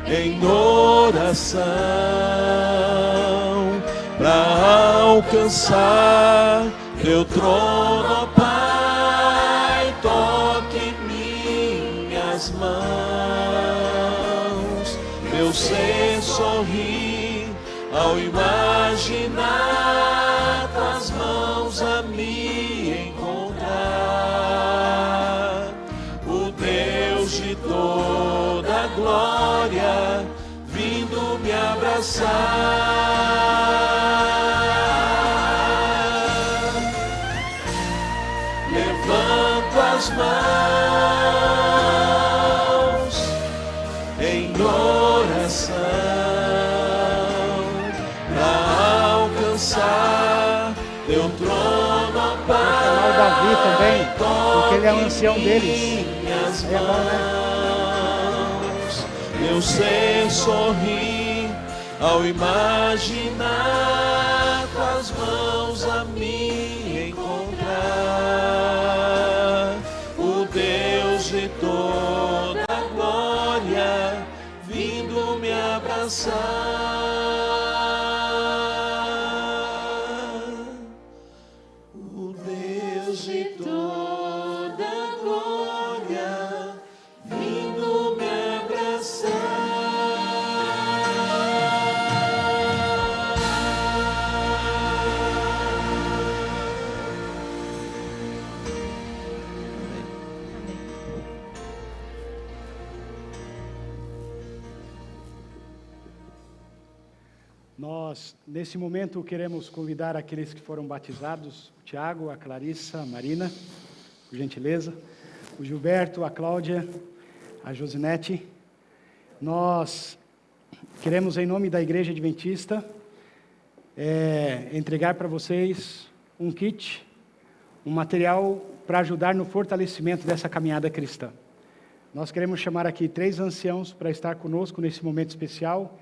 em oração para alcançar Teu trono, ó Pai. Toque minhas mãos, meu ser sorri ao imaginar Tuas mãos a me encontrar. O Deus de toda a glória vindo me abraçar. Levanto as mãos em oração para alcançar Teu trono, ó Pai. O Davi também, porque ele é o ancião deles. Aí é bom, né? Meu ser sorri ao imaginar Tuas mãos a me encontrar. O Deus de toda a glória vindo me abraçar. O Deus de toda a glória vindo me abraçar. Nós, nesse momento, queremos convidar aqueles que foram batizados, o Tiago, a Clarissa, a Marina, por gentileza, o Gilberto, a Cláudia, a Josinete. Nós queremos, em nome da Igreja Adventista, entregar para vocês um kit, um material para ajudar no fortalecimento dessa caminhada cristã. Nós queremos chamar aqui 3 anciãos para estar conosco nesse momento especial,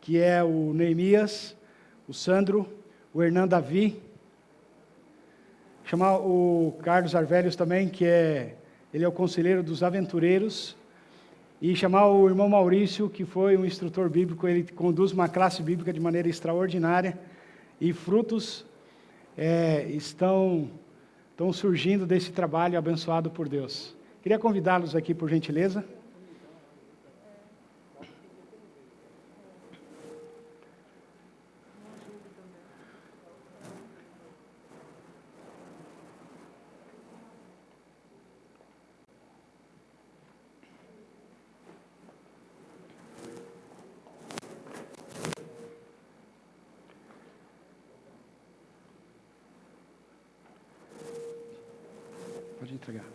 que é o Neemias, o Sandro, o Hernan Davi. Chamar o Carlos Arvélios também, ele é o conselheiro dos aventureiros. E chamar o irmão Maurício, que foi um instrutor bíblico, ele conduz uma classe bíblica de maneira extraordinária. E frutos estão surgindo desse trabalho abençoado por Deus. Queria convidá-los aqui, por gentileza. Pode entregar.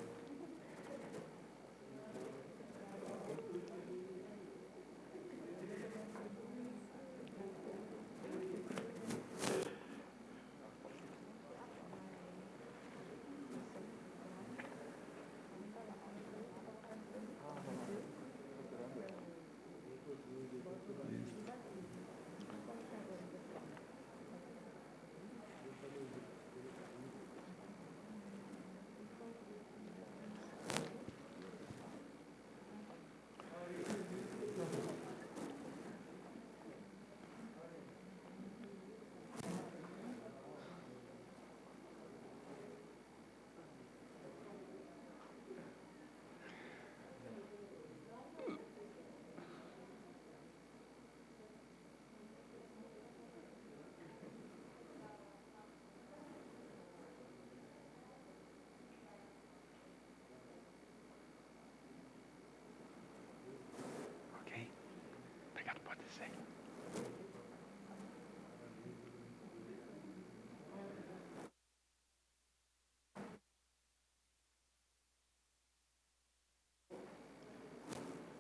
Obrigado, pode ser.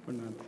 Por nada.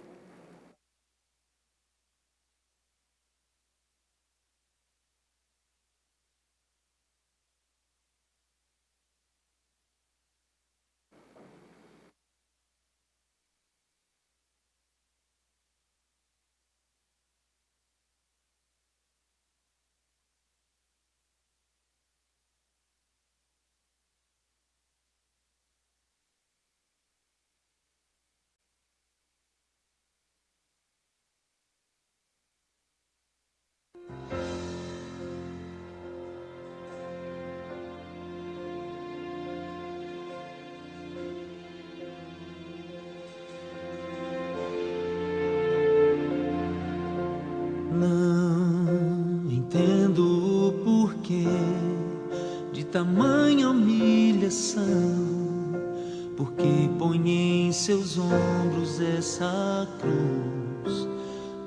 Não entendo o porquê de tamanha humilhação, porque põe em seus ombros essa cruz.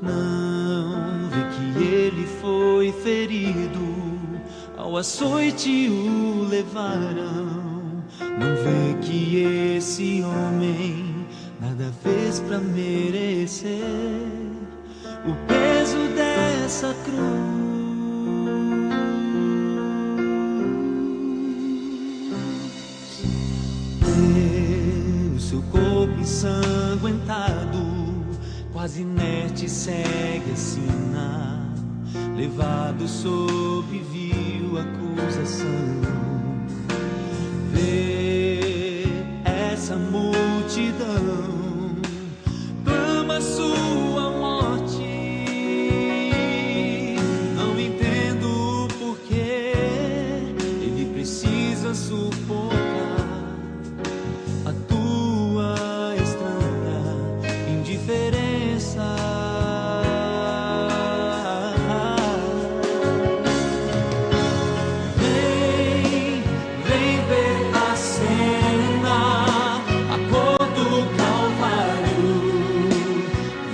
Não vê que ele foi ferido, ao açoite o levaram. Não vê que esse homem nada fez pra merecer o peso dessa cruz. Vê o seu corpo ensanguentado, quase inerte, segue a sina, levado sob vil acusação. Vê essa multidão, clama sua morte. Não entendo o porquê ele precisa suportar a tua estranha indiferença. Vem ver a cena, a cor do Calvário.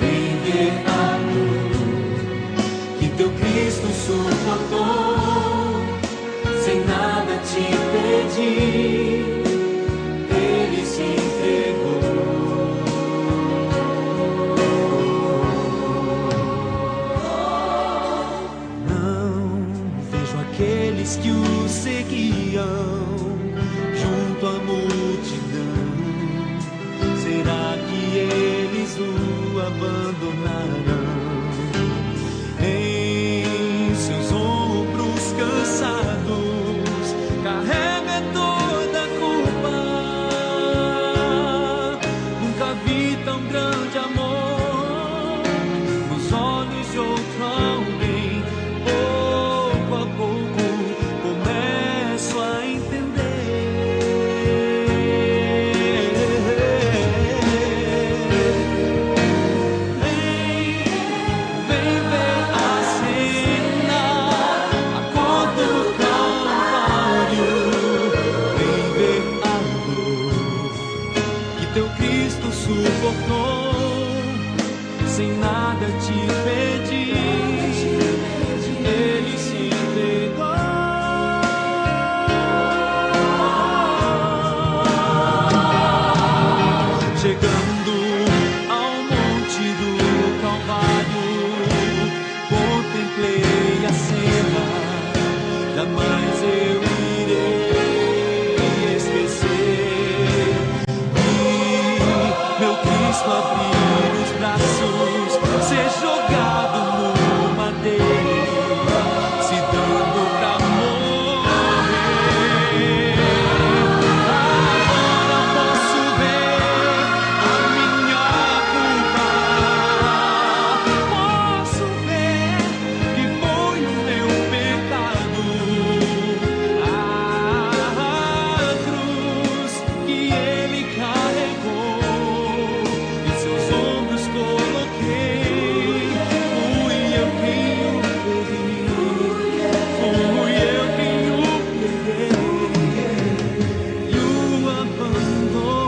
Vem ver a dor que teu Cristo suportou, sem nada te pedir, ele se entregou. Não vejo aqueles que o seguiam junto à multidão. Será que eles o abandonarão? Em seus ombros cansados carrega toda a culpa. Nunca vi tão grande amor nos olhos de outro alguém. Pouco a pouco começo a entender. jamais eu irei esquecer. E meu Cristo abrir os braços, ser jogado no madeiro, se dando pra morrer. Agora posso ver a minha culpa, posso ver que foi o meu pecado, a cruz que ele carregou, em seus ombros coloquei. Fui eu quem o perdi, fui eu quem o perdi e o abandonei.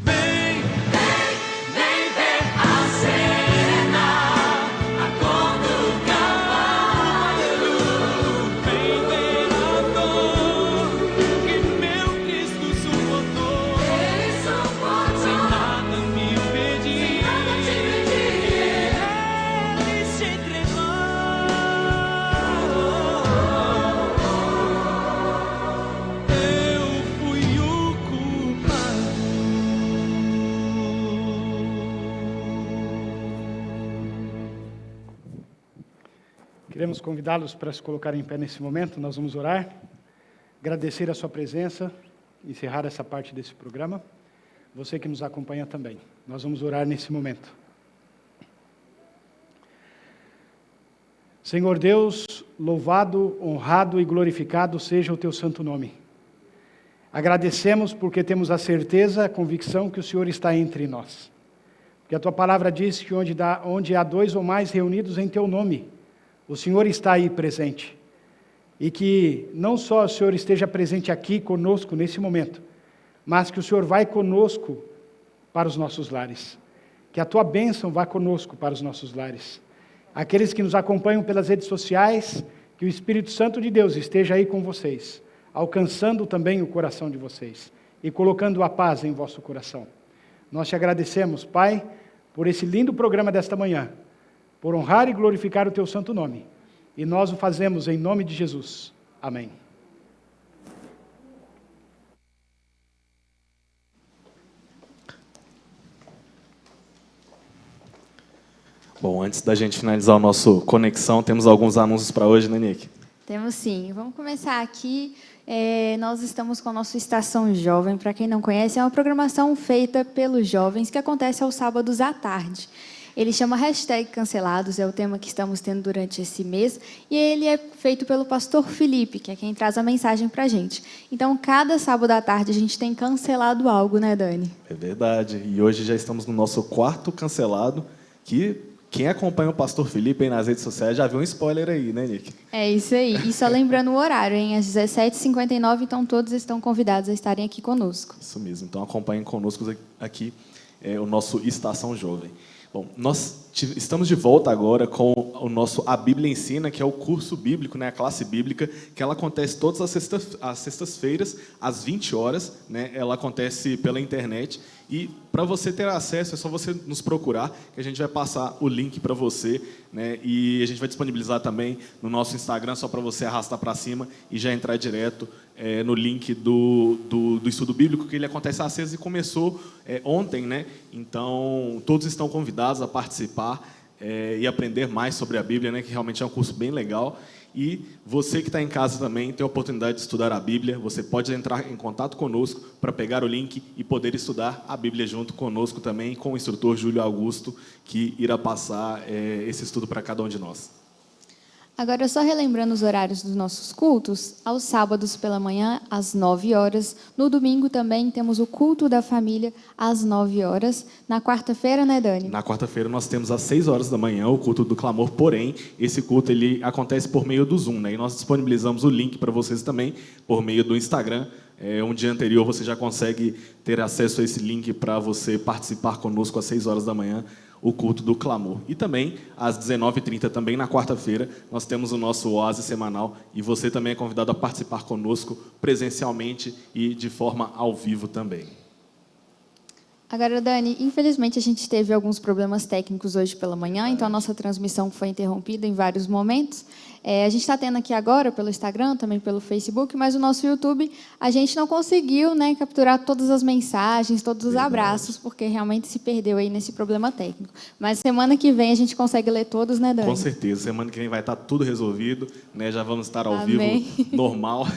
Vem, vem ver a cena, a cor do cavalo. Vem ver a dor que meu Cristo suportou. Sem nada me pedir, ele se entregou. Eu fui o culpado. Queremos convidá-los para se colocarem em pé nesse momento. Nós vamos orar, agradecer a sua presença, encerrar essa parte desse programa. Você que nos acompanha também. Nós vamos orar nesse momento. Senhor Deus, louvado, honrado e glorificado seja o teu santo nome. Agradecemos porque temos a certeza, a convicção que o Senhor está entre nós. Porque a tua palavra diz que onde há dois ou mais reunidos em teu nome, o Senhor está aí presente. E que não só o Senhor esteja presente aqui conosco nesse momento, mas que o Senhor vai conosco para os nossos lares. Que a tua bênção vá conosco para os nossos lares. Aqueles que nos acompanham pelas redes sociais, que o Espírito Santo de Deus esteja aí com vocês, alcançando também o coração de vocês e colocando a paz em vosso coração. Nós te agradecemos, Pai, por esse lindo programa desta manhã, por honrar e glorificar o teu santo nome. E nós o fazemos em nome de Jesus. Amém. Bom, antes da gente finalizar o nosso Conexão, temos alguns anúncios para hoje, né, Nick? Temos sim. Vamos começar aqui. Nós estamos com a nossa Estação Jovem. Para quem não conhece, é uma programação feita pelos jovens que acontece aos sábados à tarde. Ele chama #Cancelados, é o tema que estamos tendo durante esse mês, e ele é feito pelo pastor Felipe, que é quem traz a mensagem para a gente. Então, cada sábado à tarde a gente tem cancelado algo, né, Dani? É verdade. E hoje já estamos no nosso 4º cancelado, que quem acompanha o pastor Felipe aí nas redes sociais já viu um spoiler aí, né, Nick? É isso aí. E só lembrando o horário, hein? Às 17h59, então todos estão convidados a estarem aqui conosco. Isso mesmo. Então acompanhem conosco aqui o nosso Estação Jovem. Bom, nós estamos de volta agora com o nosso A Bíblia Ensina, que é o curso bíblico, né, a classe bíblica, que ela acontece todas as sextas-feiras, às 20 horas, né, ela acontece pela internet, e para você ter acesso, é só você nos procurar, que a gente vai passar o link para você, né, e a gente vai disponibilizar também no nosso Instagram, só para você arrastar para cima e já entrar direto no link do estudo bíblico, que ele acontece às 6 e começou ontem, né? Então, todos estão convidados a participar e aprender mais sobre a Bíblia, né? Que realmente é um curso bem legal. E você que está em casa também tem a oportunidade de estudar a Bíblia. Você pode entrar em contato conosco para pegar o link e poder estudar a Bíblia junto conosco também, com o instrutor Júlio Augusto, que irá passar esse estudo para cada um de nós. Agora, só relembrando os horários dos nossos cultos, aos sábados pela manhã, às 9 horas. No domingo também temos o culto da família, às 9 horas. Na quarta-feira, né, Dani? Na quarta-feira nós temos às 6 horas da manhã o culto do clamor, porém, esse culto ele acontece por meio do Zoom, né? E nós disponibilizamos o link para vocês também, por meio do Instagram. Um dia anterior você já consegue ter acesso a esse link para você participar conosco às 6 horas da manhã, o culto do clamor. E também, às 19h30, também na quarta-feira, nós temos o nosso Oásis semanal, e você também é convidado a participar conosco presencialmente e de forma ao vivo também. Agora, Dani, infelizmente a gente teve alguns problemas técnicos hoje pela manhã, então a nossa transmissão foi interrompida em vários momentos. A gente está tendo aqui agora pelo Instagram, também pelo Facebook, mas o nosso YouTube, a gente não conseguiu, né, capturar todas as mensagens, todos os abraços, porque realmente se perdeu aí nesse problema técnico. Mas semana que vem a gente consegue ler todos, né, Dani? Com certeza, semana que vem vai estar tudo resolvido, né? Já vamos estar ao Amém. vivo, normal.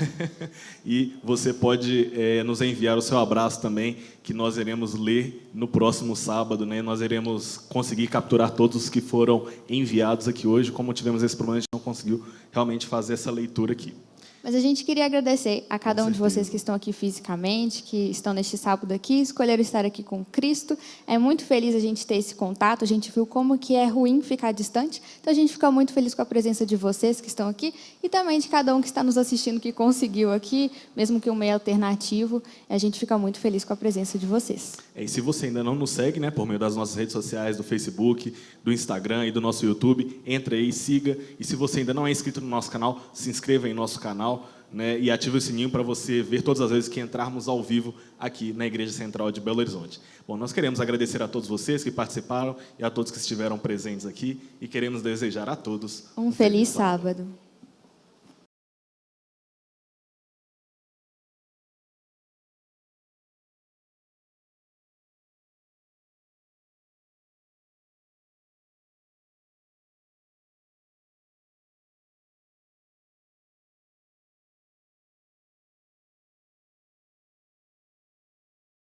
E você pode nos enviar o seu abraço também, que nós iremos ler no próximo sábado, né? Nós iremos conseguir capturar todos os que foram enviados aqui hoje. Como tivemos esse problema, a gente não conseguiu realmente fazer essa leitura aqui. Mas a gente queria agradecer a cada Com um de vocês certeza. que estão aqui fisicamente, que estão neste sábado aqui, escolheram estar aqui com Cristo. É muito feliz a gente ter esse contato, a gente viu como que é ruim ficar distante, então a gente fica muito feliz com a presença de vocês que estão aqui e também de cada um que está nos assistindo que conseguiu aqui, mesmo que um meio alternativo, a gente fica muito feliz com a presença de vocês. E se você ainda não nos segue, né, por meio das nossas redes sociais, do Facebook, do Instagram e do nosso YouTube, entre aí, siga. E se você ainda não é inscrito no nosso canal, se inscreva em nosso canal, né, e ative o sininho para você ver todas as vezes que entrarmos ao vivo aqui na Igreja Central de Belo Horizonte. Bom, nós queremos agradecer a todos vocês que participaram e a todos que estiveram presentes aqui e queremos desejar a todos Um feliz sábado.